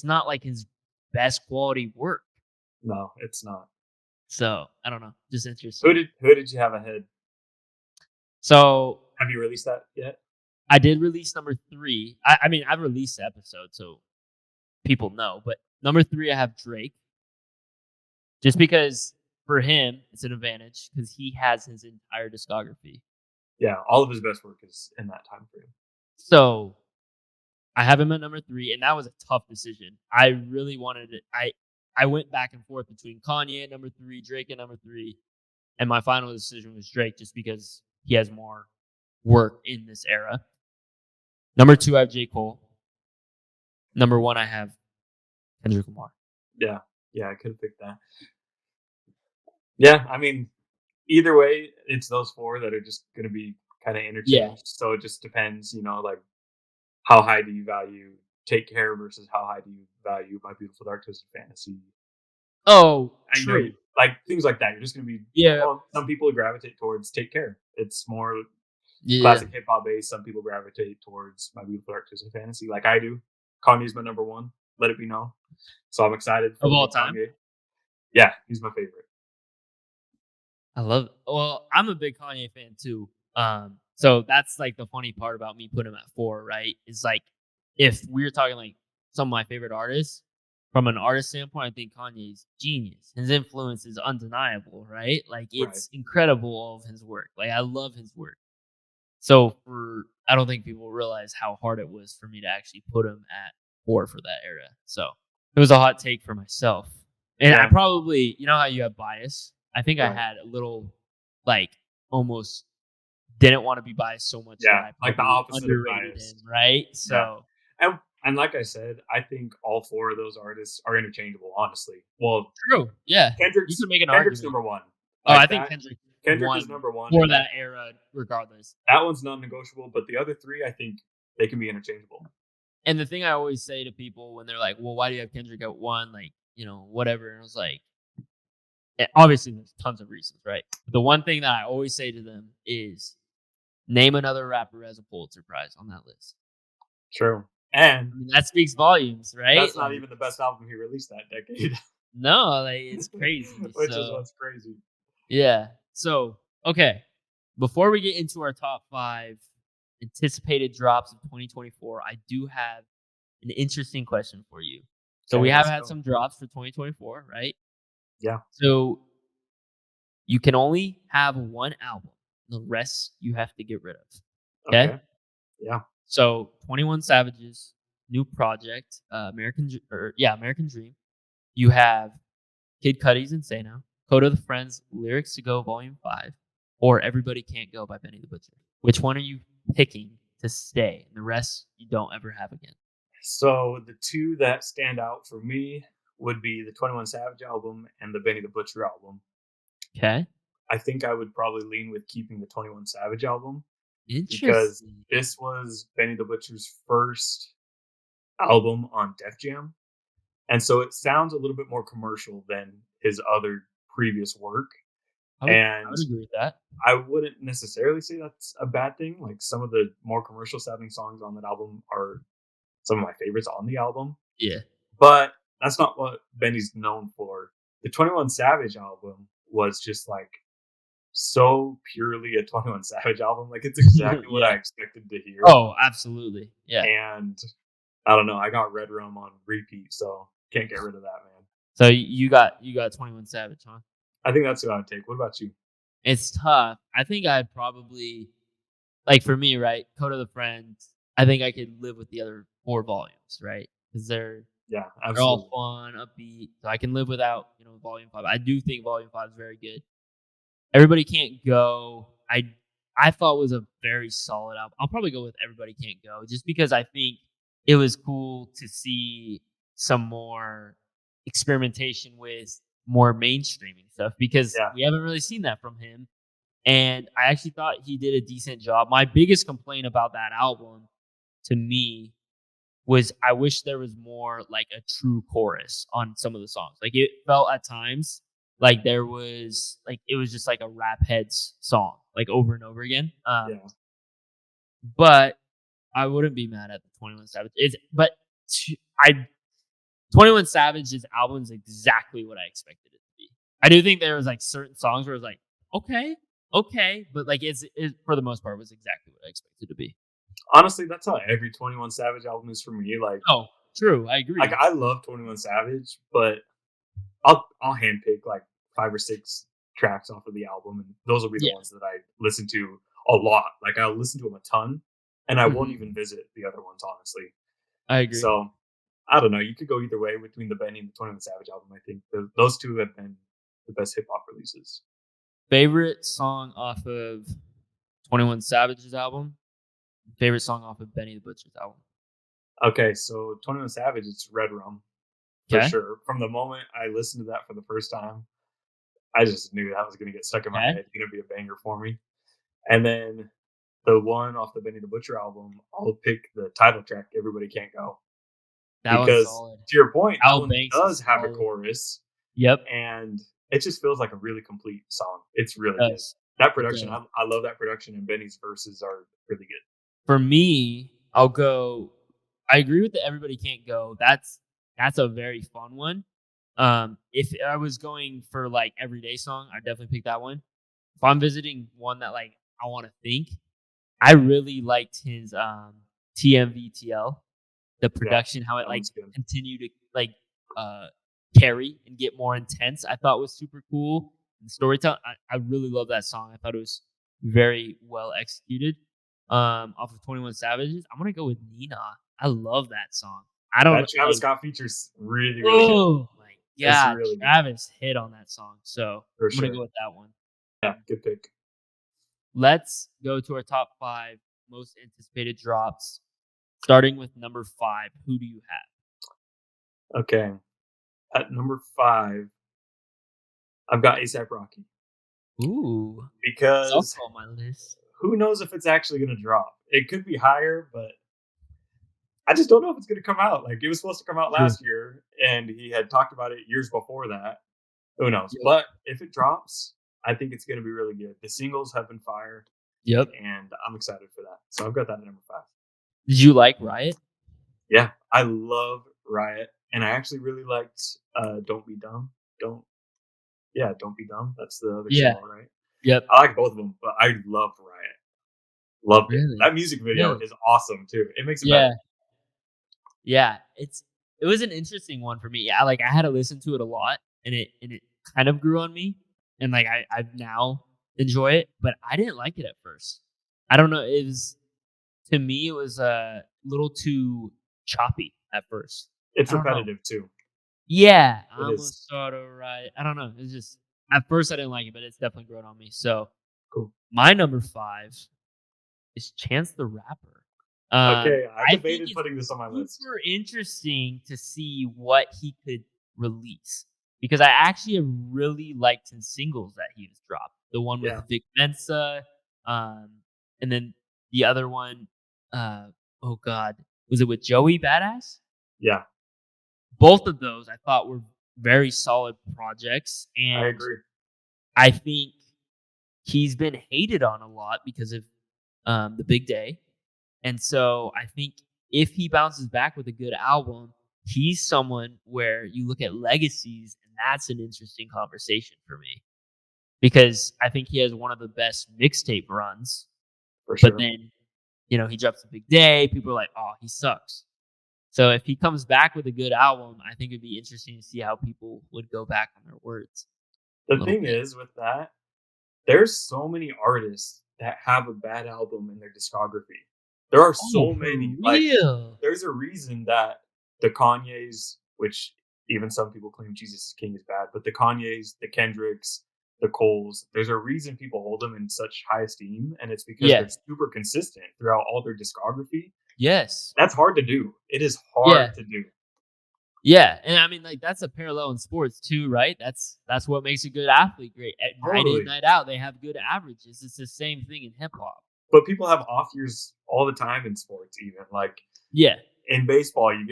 not like his best quality work. No, it's not. So, I don't know, just Who interesting. did you have ahead? So, Have you released that yet? I did release number 3. I mean, I've released the episode, so people know, but number 3, I have Drake, just because for him, it's an advantage because he has his entire discography. Yeah, all of his best work is in that time frame. So, I have him at number 3, and that was a tough decision. I really wanted it. I went back and forth between Kanye at number 3, Drake at number 3, and my final decision was Drake just because he has more work in this era. Number 2, I have J. Cole. Number 1, I have Kendrick Lamar. Yeah, yeah, I could have picked that. Yeah, I mean, either way, it's those four that are just going to be kind of Yeah. interchanged. So it just depends, like how high do you value Take Care versus how high do you value My Beautiful Dark Twisted Fantasy? Oh, I know you true. like things like that. You're just going to be Yeah. well. Some people gravitate towards Take Care. It's more Yeah. classic hip hop based. Some people gravitate towards My Beautiful Dark Twisted Fantasy, like I do. Kanye's my number one. Let it be known. So I'm excited for Of the all new time? Kanye. Yeah, he's my favorite. I love it. Well, I'm a big Kanye fan too. So that's like the funny part about me putting him at 4, right? Is like if we're talking like some of my favorite artists, from an artist standpoint, I think Kanye's genius. His influence is undeniable, right? Like Right. it's incredible all of his work. Like I love his work. So for I don't think people realize how hard it was for me to actually put him at 4 for that era. So it was a hot take for myself. And I Yeah. probably, you know how you have bias? I think I Right. had a little like almost didn't want to be biased so much that Yeah. I Like the probably opposite of underrated him, biased. right? Yeah. So And like I said, I think all four of those artists are interchangeable, honestly. Well, true. Yeah. You Kendrick's can make an Kendrick's argument. number one. Oh, I Like think that Kendrick Kendrick is won number one, for and that era regardless. that one's non-negotiable. But the other three, I think they can be interchangeable. And the thing I always say to people when they're like, "Well, why do you have Kendrick at 1?" Like, whatever. And I was like, obviously there's tons of reasons, right? But the one thing that I always say to them is name another rapper who has a Pulitzer Prize on that list. True. And I mean, that speaks volumes, right? that's not Like, even the best album he released that decade, no, like it's crazy. which is So what's crazy. yeah. So okay. Before we get into our top 5 anticipated drops of 2024, I do have an interesting question for you. So we Okay, have let's had go. some drops for 2024, right? Yeah. So you can only have one album. The rest you have to get rid of. Okay? Okay. Yeah. So 21 Savage's new project, American Dream. You have Kid Cudi's Insano, Code of the Friends, Lyrics to Go Volume 5, or Everybody Can't Go by Benny the Butcher. Which one are you picking to stay? And the rest you don't ever have again. So the two that stand out for me would be the 21 Savage album and the Benny the Butcher album. Okay? I think I would probably lean with keeping the 21 Savage album because Interesting. this was Benny the Butcher's first album on Def Jam. And so it sounds a little bit more commercial than his other previous work. I And would agree with that. I wouldn't necessarily say that's a bad thing. Like some of the more commercial sounding songs on that album are some of my favorites on the album. Yeah. But that's not what Benny's known for. The 21 Savage album was just like so purely a 21 Savage album. Like it's exactly what I Yeah. expected to hear. Oh, absolutely. Yeah. And I don't know, I got Red Rum on repeat, so can't get rid of that, man. So you got 21 Savage, huh? I think that's who I would take. What about you? It's tough. I think I'd probably like, for me, right, Code of the Friends, I think I could live with the other 4 volumes, right? Because 'Cause Yeah, they're all absolutely. fun, upbeat, so I can live without, Volume 5. I do think Volume 5 is very good. Everybody Can't Go, I thought was a very solid album. I'll probably go with Everybody Can't Go just because I think it was cool to see some more experimentation with more mainstreaming stuff because Yeah, we haven't really seen that from him, and I actually thought he did a decent job. My biggest complaint about that album, to me, was I wish there was more like a true chorus on some of the songs. Like it felt at times like there was like it was just like a rap heads song, like over and over again. yeah. But I wouldn't be mad at the 21 Savage. Is but I 21 Savage's album is exactly what I expected it to be. I do think there was like certain songs where it was like, okay, okay, but like it for the most part was exactly what I expected it to be. Honestly, that's how every 21 Savage album is for me. Oh, true, I agree. I love 21 Savage, but I'll handpick like 5 or 6 tracks off of the album, and those will be the Yeah, ones that I listen to a lot. Like, I'll listen to them a ton, and I won't mhm, even visit the other ones, honestly. I agree. So, I don't know, you could go either way between the Benny and the 21 Savage album, I think. Those 2 have been the best hip hop releases. Favorite song off of 21 Savage's album? Favorite song off of Benny the Butcher's album? Okay, so 21 Savage, it's Red Rum for Okay, sure. From the moment I listened to that for the first time, I just knew that was gonna get stuck in my okay. head, gonna be a banger for me. And then the one off the Benny the Butcher album, I'll pick the title track, Everybody Can't Go. That one's Because solid. to your point, that Al one Banks does is have a solid. chorus Yep, and it just feels like a really complete song. It's it really good. does. That It production, does. I love that production, and Benny's verses are really good. For me, I'll go I agree with the Everybody Can't Go. That's a very fun one. If I was going for, like, everyday song, I'd definitely pick that one. If I'm visiting one that, like, I wanna think, I really liked his, TMVTL. The Yeah, production, how it, that like, one's good. continued to, like, uh, carry and get more intense, I thought was super cool. The storytelling, I really love that song. I thought it was very well executed. Off of 21 Savages, I'm gonna go with Nina. I love that song. I don't That Travis like Scott feature's really, really good. oh my It's god, really good Travis hit on that song, so for I'm gonna go sure. with that one. Yeah, good pick. Let's go to our top 5 most anticipated drops, starting with number 5. Who do you have? Okay, at number 5, I've got ASAP Rocky Ooh, it's because also on my list. who knows if it's actually gonna drop. It could be higher, but I just don't know if it's gonna come out. Like, it was supposed to come out True. last year, and he had talked about it years before that. Who knows? Yep. But if it drops, I think it's gonna be really good. The singles have been fire, Yep. and I'm excited for that. So I've got that at number 5. Did you like Riot? Yeah, I love Riot, and I actually really liked Don't Be Dumb. Don't Yeah, Don't Be Dumb. That's the other Yeah. single, right? Yep. I like both of them, but I love Riot. Loved it. Really? That music video Really? is awesome too. It makes it Yeah. better. Yeah. It was an interesting one for me. Yeah, like, I had to listen to it a lot, and it kind of grew on me, and, like, I now enjoy it, but I didn't like it at first. I don't know, it was to me, it was a little too choppy at first. It's I don't know. repetitive too. Yeah, It I'm a is. sort of right. I don't know. It's just at first I didn't like it, but it's definitely grown on me. So Cool. my number 5 is Chance the Rapper. Okay, I I think debated it's putting this on my list. super interesting to see what he could release because I actually have really liked his singles that he's dropped. The one with Yeah, Vic Mensa, um, and then the other one, uh, oh god, was it with Joey Badass? yeah, Both of those I thought were very solid projects, I and agree. I think he's been hated on a lot because of, The Big Day, and so I think if he bounces back with a good album, he's someone where you look at legacies, and that's an interesting conversation for me because I think he has one of the best mixtape runs, For but sure. then, he drops a Big Day, people are like, "Oh, he sucks." So if he comes back with a good album, I think it'd be interesting to see how people would go back on their words a The little thing bit. is with that, there's so many artists that have a bad album in their discography. There are Oh, so for many. Like, real? there's a reason that the Kanyes, which even some people claim Jesus is King is bad, but the Kanyes, the Kendricks, the Coles, there's a reason people hold them in such high esteem, and it's because Yeah. they're super consistent throughout all their discography. Yes. That's hard to do. It is Yeah. hard to do. Yeah, and I mean, like, that's a parallel in sports too, right? That's what makes a good athlete great. At night in, Totally. night out, they have good averages. It's the same thing in hip hop. But people have off years all the time in sports, even. Like, Yeah. in baseball, you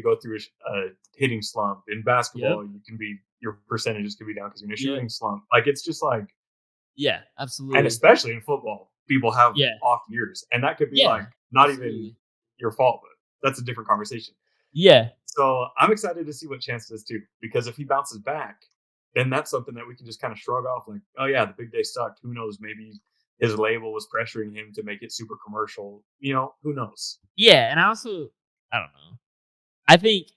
go through a hitting slump. In Yep. basketball, your percentages can be down because you're in a Yep. shooting slump. Like, it's just like, Yeah. and Absolutely. especially in football, people have Yeah. off years, and that could be like Yeah. not even Absolutely. your fault, but that's a different conversation. Yeah. So I'm excited to see what Chance does too, because if he bounces back, then that's something that we can just kind of shrug off, like, oh yeah, the big day sucked. Who knows? Maybe his label was pressuring him to make it super commercial. Who knows? Yeah. And I don't know. I think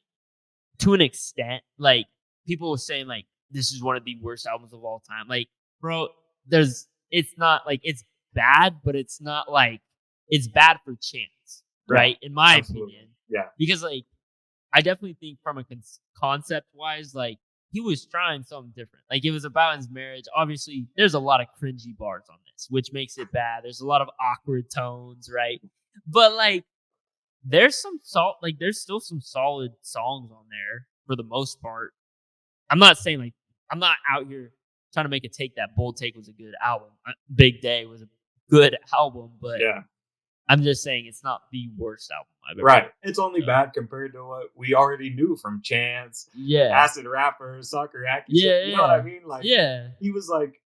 to an extent, like people were saying, like this is one of the worst albums of all time. Like, bro, it's not like it's bad, but it's not like it's bad for Chance, Yeah, right? In my absolutely. opinion, Yeah, because like I definitely think from a concept wise, like he was trying something different. Like it was about his marriage. Obviously, there's a lot of cringy bars on this, which makes it bad. There's a lot of awkward tones, right? But like there's still some solid songs on there for the most part. I'm not saying like I'm not out here trying to make a take that Bold Take was a good album. Big Day was a good album, but yeah. I'm just saying it's not the worst album I've ever Right. heard. It's only So, bad compared to what we already knew from Chance, yeah. Acid Rapper, Soccer Accusation. Yeah, You know what I yeah. mean? Like, Yeah. he was like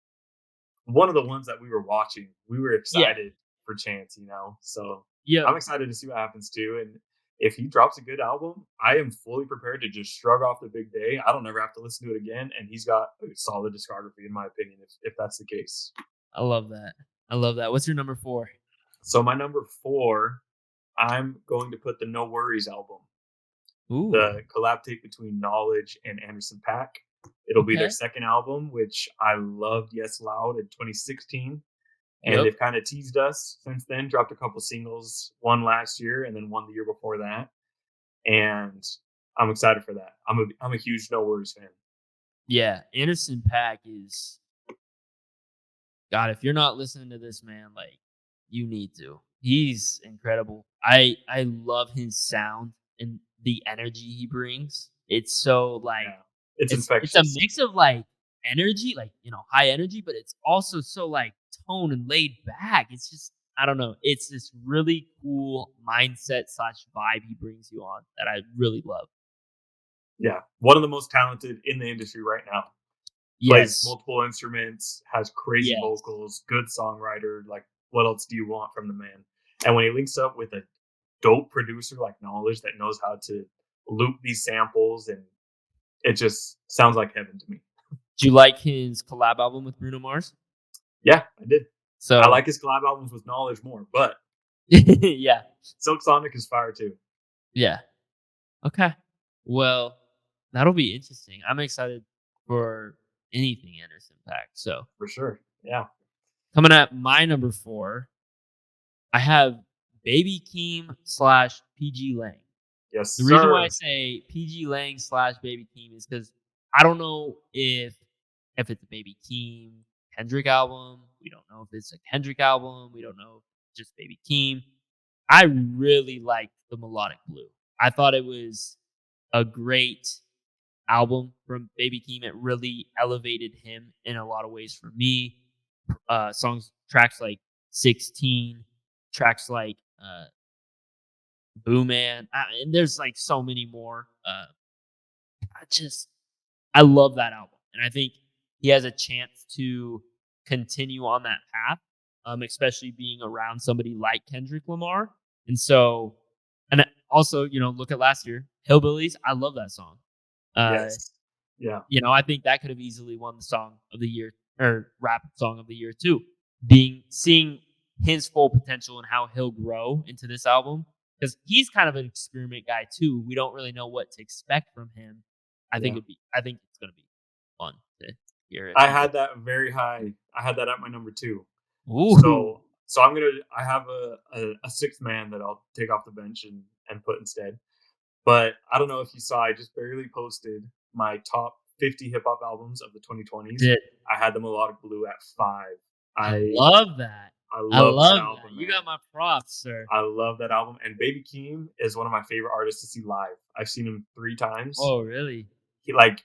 one of the ones that we were watching. We were Yeah. excited for Chance. So Yep. I'm excited to see what happens too. And if he drops a good album, I am fully prepared to just shrug off the big day. I don't ever have to listen to it again. And he's got a solid discography, in my opinion, if that's the case. I love that. I love that. What's your number 4? So my number 4, I'm going to put the No Worries album, Ooh. the collab tape between Knowledge and Anderson Paak. It'll be their Okay. second album, which I loved Yes Loud in 2016. And Yep. they've kind of teased us since then, dropped a couple singles, one last year and then one the year before that. And I'm excited for that. I'm a huge No Worries fan. Yeah. Anderson Pack is God, if you're not listening to this man, like you need to. He's incredible. I love his sound and the energy he brings. It's so like Yeah. It's it's a infectious. mix of like energy, like high energy, but it's also so like tone and laid back. It's just I don't know. It's this really cool mindset slash vibe he brings you on that I really love. Yeah. One of the most talented in the industry right now. Plays Yes. multiple instruments, has crazy Yes. vocals, good songwriter. Like, what else do you want from the man? And when he links up with a dope producer like Knowledge that knows how to loop these samples, and it just sounds like heaven to me. Do you like his collab album with Bruno Mars? Yeah, I did. I So like his collab albums with Knowledge more, but yeah. Silk Sonic is fire too, Yeah. Okay. Well, that'll be interesting. I'm excited for anything Anderson Paak. So for sure. Yeah. coming at my number 4, I have Baby Keem slash PG Lang. Yes, The reason why I sir. say PG Lang slash Baby Keem is because I don't know if it's a Baby Keem Kendrick album. We don't know if it's a Kendrick album. We don't know if it's just Baby Keem. I really liked the Melodic Blue. I thought it was a great album from Baby Keem. It really elevated him in a lot of ways for me. Tracks like 16, tracks like Boo Man, and there's like so many more. I just I love that album, and I think he has a chance to continue on that path, especially being around somebody like Kendrick Lamar. And so, and also, look at last year, Hillbillies. I love that song. Uh, Yes. Yeah. I think that could have easily won the song of the year or rap song of the year too. Seeing his full potential and how he'll grow into this album because he's kind of an experiment guy too. We don't really know what to expect from him. Yeah. I think it's gonna be fun. hear it. I had that very high. I had that at my number 2. Ooh, So I have a sixth man that I'll take off the bench and put instead. But I don't know if you saw, I just barely posted my top 50 hip hop albums of the I 2020s. did. I had the Melodic Blue at 5. I I love that. I I love that love that. album, You man. got my props, sir. I love that album. And Baby Keem is one of my favorite artists to see live. I've seen him 3 times. Oh, really? He like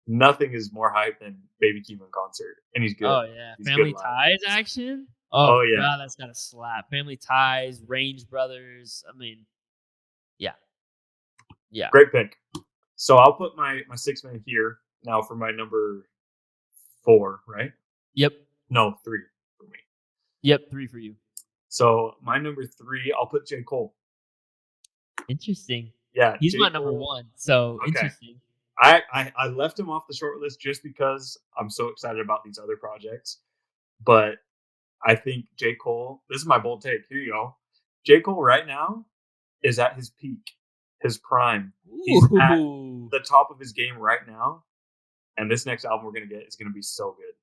nothing is more hype than Baby Keem in concert, and he's good. Oh, yeah. He's good Family live. Ties action? Oh Oh, yeah, god, that's gotta slap. Family Ties, Range Brothers. I mean, yeah, yeah. great pick. So I'll put my six man here now for my number 4, right? Yep. No, 3 for me. Yep, 3 for you. So my number 3, I'll put J. Cole. Interesting. Yeah, He's J. my number Cole. 1, so Okay. interesting. I left him off the short list just because I'm so excited about these other projects. But I think J. Cole, this is my bold take. Here you go. J. Cole right now is at his peak, his prime. He's at Ooh. the top of his game right now. And this next album we're gonna get is gonna be so good.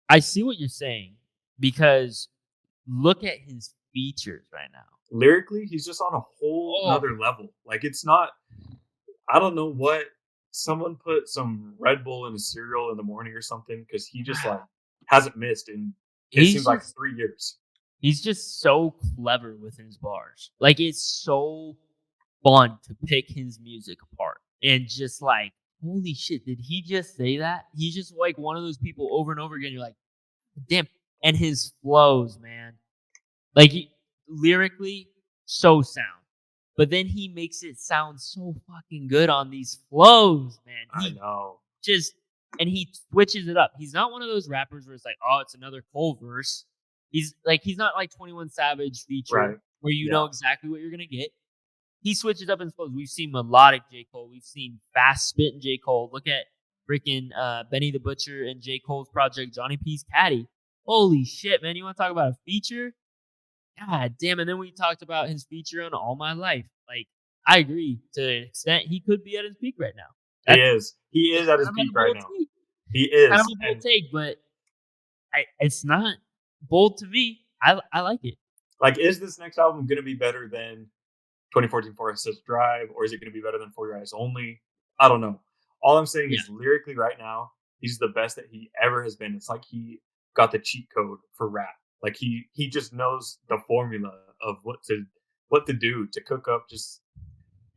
I see what you're saying because look at his features right now. Lyrically, he's just on a whole Oh, nother level. Like it's not, I don't know what, someone put some Red Bull in his cereal in the morning or something because he just like hasn't missed in, it seems he's like, just 3 years. he's just so clever with his bars. Like, it's so fun to pick his music apart and just like, holy shit, did he just say that? He's just like one of those people over and over again. You're like, damn. And his flows, man. Like, lyrically, so sound. But then he makes it sound so fucking good on these flows, man. I know. Just and he switches it up. He's not one of those rappers where it's like, oh, it's another Cole verse. He's not like 21 Savage feature Right. where you Yeah. know exactly what you're gonna get. He switches up his flows. We've seen melodic J. Cole. We've seen fast spitting J. Cole. Look at freaking Benny the Butcher and J. Cole's project, Johnny P's Caddy. Holy shit, man. You want to talk about a feature? God damn. And then we talked about his feature on All My Life. Like, I agree to an extent. He could be at his peak right now. He That's is. He is at his kind of peak a right bold now. take. He Kind of is. a bold And take, but it's not bold to me. I like it. like, is this next album gonna be better than 2014 Forest Hills Drive, or is it gonna be better than For Your Eyes Only? I don't know. All I'm saying Yeah. is lyrically right now, he's the best that he ever has been. It's like he got the cheat code for rap. Like he just knows the formula of what to do to cook up just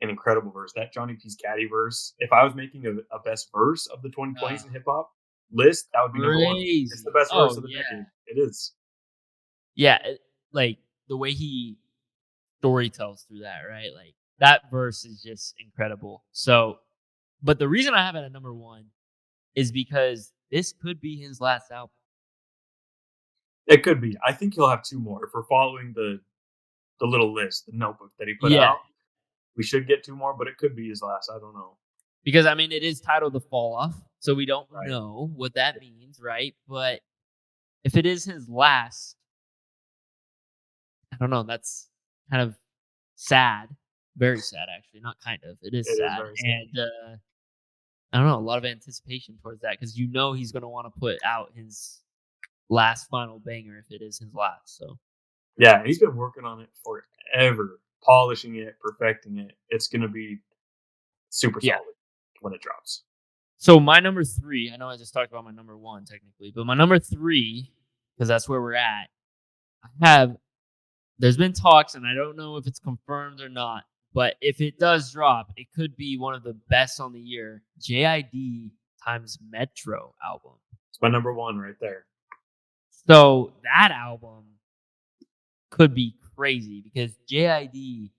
an incredible verse. That Johnny P's Caddy verse, if I was making a best verse of the 2020s in hip hop list, that would be number 1. It's the Crazy. best verse Oh of the yeah. decade. It is. Yeah. Like the way he story tells through that, right? Like that verse is just incredible. So, but the reason I have it at number 1 is because this could be his last album. It could be. I think he'll have 2 more. If we're following the little list, the notebook that he put Yeah. out, we should get 2 more, but it could be his last. I don't know. Because I mean, it is titled The Fall Off, so we don't Right. know what that means, right? But if it is his last, I don't know. That's kind of sad. Very sad, actually. Not kind of. It is It is sad. very sad. And I don't know. A lot of anticipation towards that because you know he's going to want to put out his last final banger if it is his last. So, Yeah, he's been working on it forever, polishing it, perfecting it. It's gonna be super yeah. solid when it drops. So, my number 3, I know I just talked about my number 1 technically, but my number 3, because that's where we're at, I have, there's been talks, and I don't know if it's confirmed or not, but if it does drop, it could be one of the best on the year. JID times Metro album. It's my number 1 right there. So that album could be crazy because JID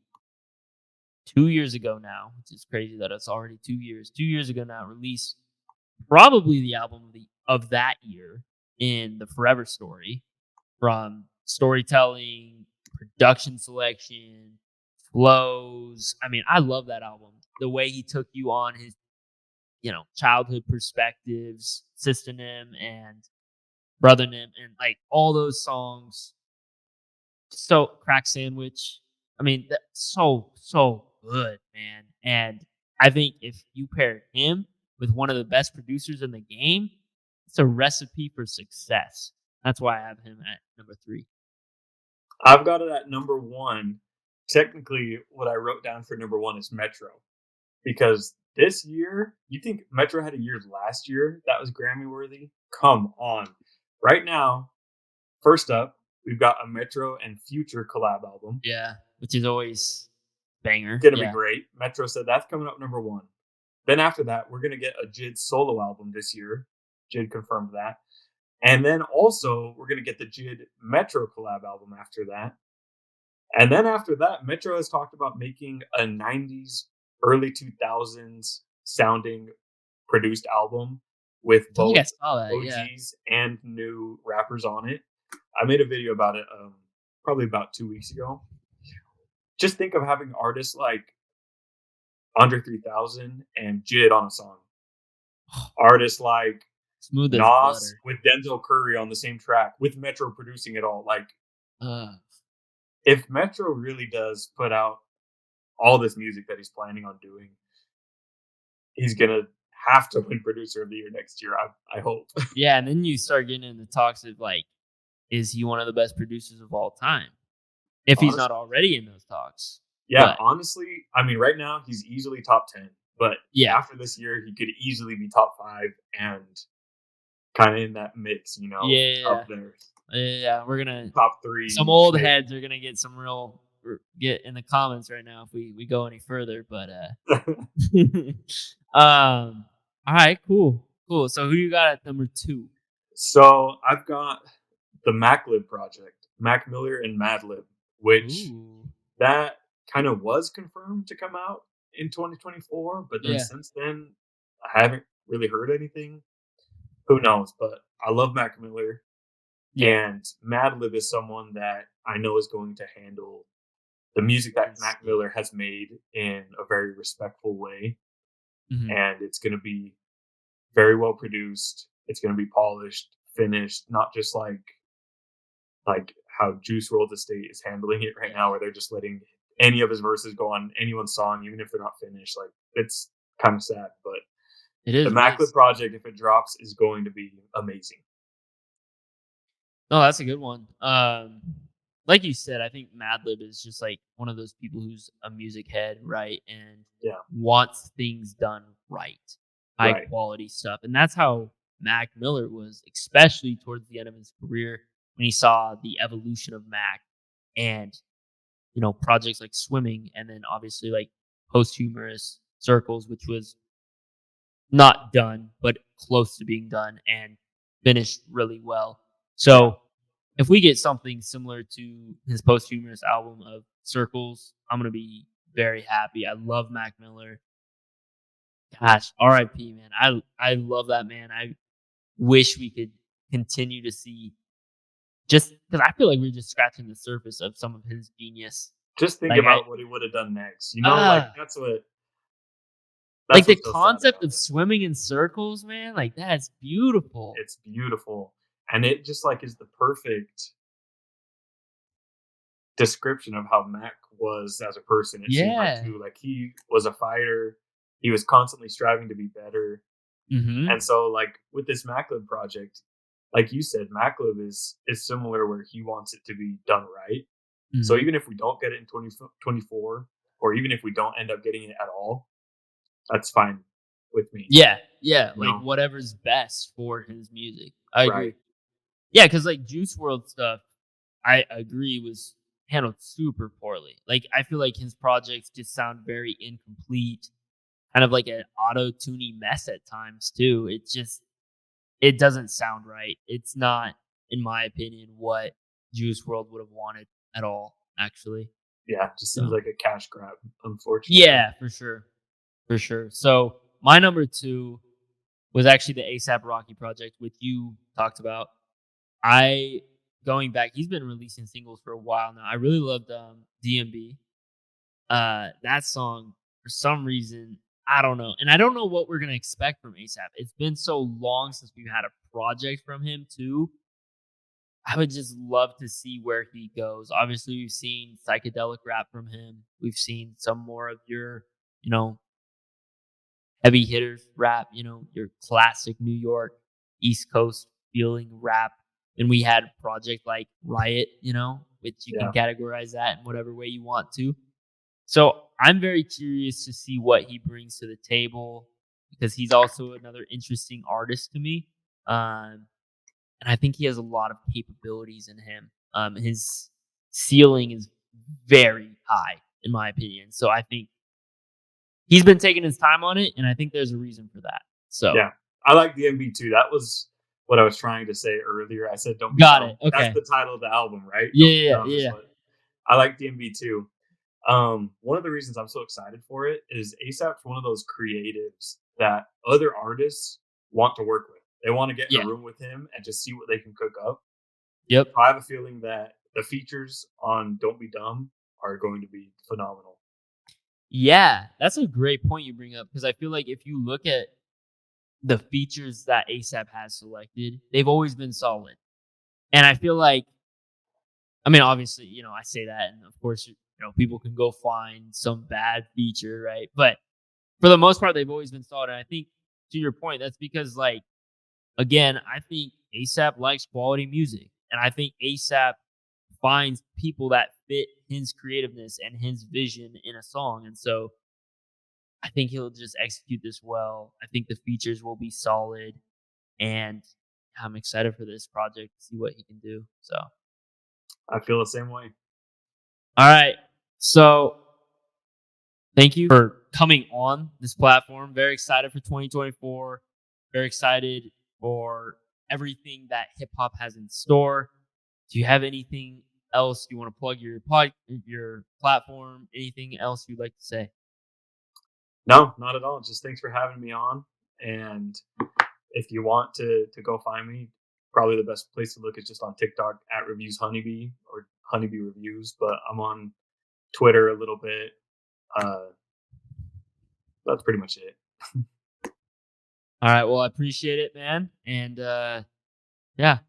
2 years ago now, which is crazy that it's already 2 years. 2 years ago now, released probably the album of that year in the Forever Story, from storytelling, production selection, flows. I mean, I love that album. The way he took you on his, childhood perspectives, Systonym and Brothernym, and like all those songs. So Crack Sandwich. I mean, that's so good, man. And I think if you pair him with one of the best producers in the game, it's a recipe for success. That's why I have him at number 3. I've got it at number one. Technically, what I wrote down for number one is Metro. Because this year, you think Metro had a year last year that was Grammy worthy? Come on. Right now, first up, we've got a Metro and Future collab album. Yeah, which is always banger. Gonna be Yeah. great. Metro said that's coming up number one. Then after that, we're gonna get a Jid solo album this year. Jid confirmed that. And then also we're gonna get the Jid Metro collab album after that. And then after that, Metro has talked about making a 90s, early 2000s sounding produced album with I think both I saw that, yeah. OGs and new rappers on it. I made a video about it probably about 2 weeks ago. Just think of having artists like Andre 3000 and Jid on a song. Artists like Smooth as Nas butter. with Denzel Curry on the same track with Metro producing it all. Like, Ugh. if Metro really does put out all this music that he's planning on doing, he's gonna have to win producer of the year next year. I hope. Yeah, and then you start getting into talks of, like, is he one of the best producers of all time? If he's not Honestly, already in those talks. yeah. But, Honestly, I mean, right now he's easily top 10, but yeah. after this year, he could easily be top 5 and kind of in that mix. Yeah. Up there, Yeah, we're gonna top 3, some old maybe. heads are gonna get some real get in the comments right now if we go any further, but, alright, cool, cool. So who you got at number 2? So I've got the Maclib project, Mac Miller and Madlib, which Ooh. that kind of was confirmed to come out in 2024, but then Yeah. since then I haven't really heard anything. Who knows? But I love Mac Miller, Yeah. and Madlib is someone that I know is going to handle the music that His Mac yeah. Miller has made in a very respectful way, Mhm. and it's going to be very well produced. It's going to be polished, finished, not just like how Juice WRLD Estate is handling it right now, where they're just letting any of his verses go on anyone's song, even if they're not finished. Like, it's kind of sad, but It the is really Maclib sad. project, if it drops, is going to be amazing. No, that's a good one. Like you said, I think Madlib is just like one of those people who's a music head, right? And Yeah, wants things done right, high right. quality stuff. And that's how Mac Miller was, especially towards the end of his career when he saw the evolution of Mac and, projects like Swimming and then obviously like Posthumous Circles, which was not done, but close to being done and finished really well. Yeah, So if we get something similar to his posthumous album of Circles, I'm gonna be very happy. I love Mac Miller. Gosh, R.I.P. Man. I love that man. I wish we could continue to see just because I feel like we're just scratching the surface of some of his genius. just think Like I about what he would have done next. Like ah that's like the what's so sad concept about of it. swimming in circles, man, like that's beautiful. It's beautiful, and it just like is the perfect description of how Mac was as a person. It seems like Yeah. too. Like, he was a fighter. He was constantly striving to be better. Mhm. And so, like, with this Maclib project, like you said, Maclib is similar where he wants it to be done right. So Mhm. even if we don't get it in 2024, or even if we don't end up getting it at all, that's fine with me. Yeah, yeah, You like know, whatever's best for his music. I right? agree. Yeah, because like Juice World stuff, I agree was handled super poorly. Like I feel like his projects just sound very incomplete, kind of like an auto-tuning mess at times too. It doesn't sound right. It's not, in my opinion, what Juice World would have wanted at all, actually. Yeah, it just seems So like a cash grab, unfortunately. yeah, for sure. For sure. So my number 2 was actually the ASAP Rocky project, which you talked about. I going back, he's been releasing singles for a while now. I really loved DMB. That song for some reason, I don't know. And I don't know what we're gonna expect from ASAP. It's been so long since we've had a project from him too. I would just love to see where he goes. Obviously, we've seen psychedelic rap from him. We've seen some more of your, you know, heavy hitters rap, your classic New York, East Coast feeling rap. Then we had a project like Riot, which you can Yeah. categorize that in whatever way you want to. So I'm very curious to see what he brings to the table because he's also another interesting artist to me. Um, and I think he has a lot of capabilities in him. His ceiling is very high, in my opinion. So I think he's been taking his time on it, and I think there's a reason for that. So Yeah. I like DMB too. That was what I was trying to say earlier. I said "Don't Be got it. Dumb." That's Okay. the title of the album, right? Yeah, "Don't Be yeah, Dumb" is yeah. what I like DMB too. One of the reasons I'm so excited for it is ASAP's one of those creatives that other artists want to work with. They want to get in a Yeah. room with him and just see what they can cook up. Yep. I have a feeling that the features on "Don't Be Dumb" are going to be phenomenal. Yeah, that's a great point you bring up because I feel like if you look at the features that ASAP has selected, they've always been solid. And I feel like, I mean, obviously, I say that, and of course, people can go find some bad feature, right? But for the most part, they've always been solid. And I think to your point, that's because, like, again, I think ASAP likes quality music, and I think ASAP finds people that fit his creativeness and his vision in a song, and so I think he'll just execute this well. I think the features will be solid, and I'm excited for this project to see what he can do. So, I feel the same way. all right. So, thank you for coming on this platform. Very excited for 2024. Very excited for everything that hip hop has in store. Do you have anything else you want to plug your platform? Anything else you'd like to say? No, not at all. Just thanks for having me on. And if you want to go find me, probably the best place to look is just on TikTok at Reviews Honeybee or Honeybee Reviews. But I'm on Twitter a little bit. Uh, that's pretty much it. All right. Well, I appreciate it, man. And yeah,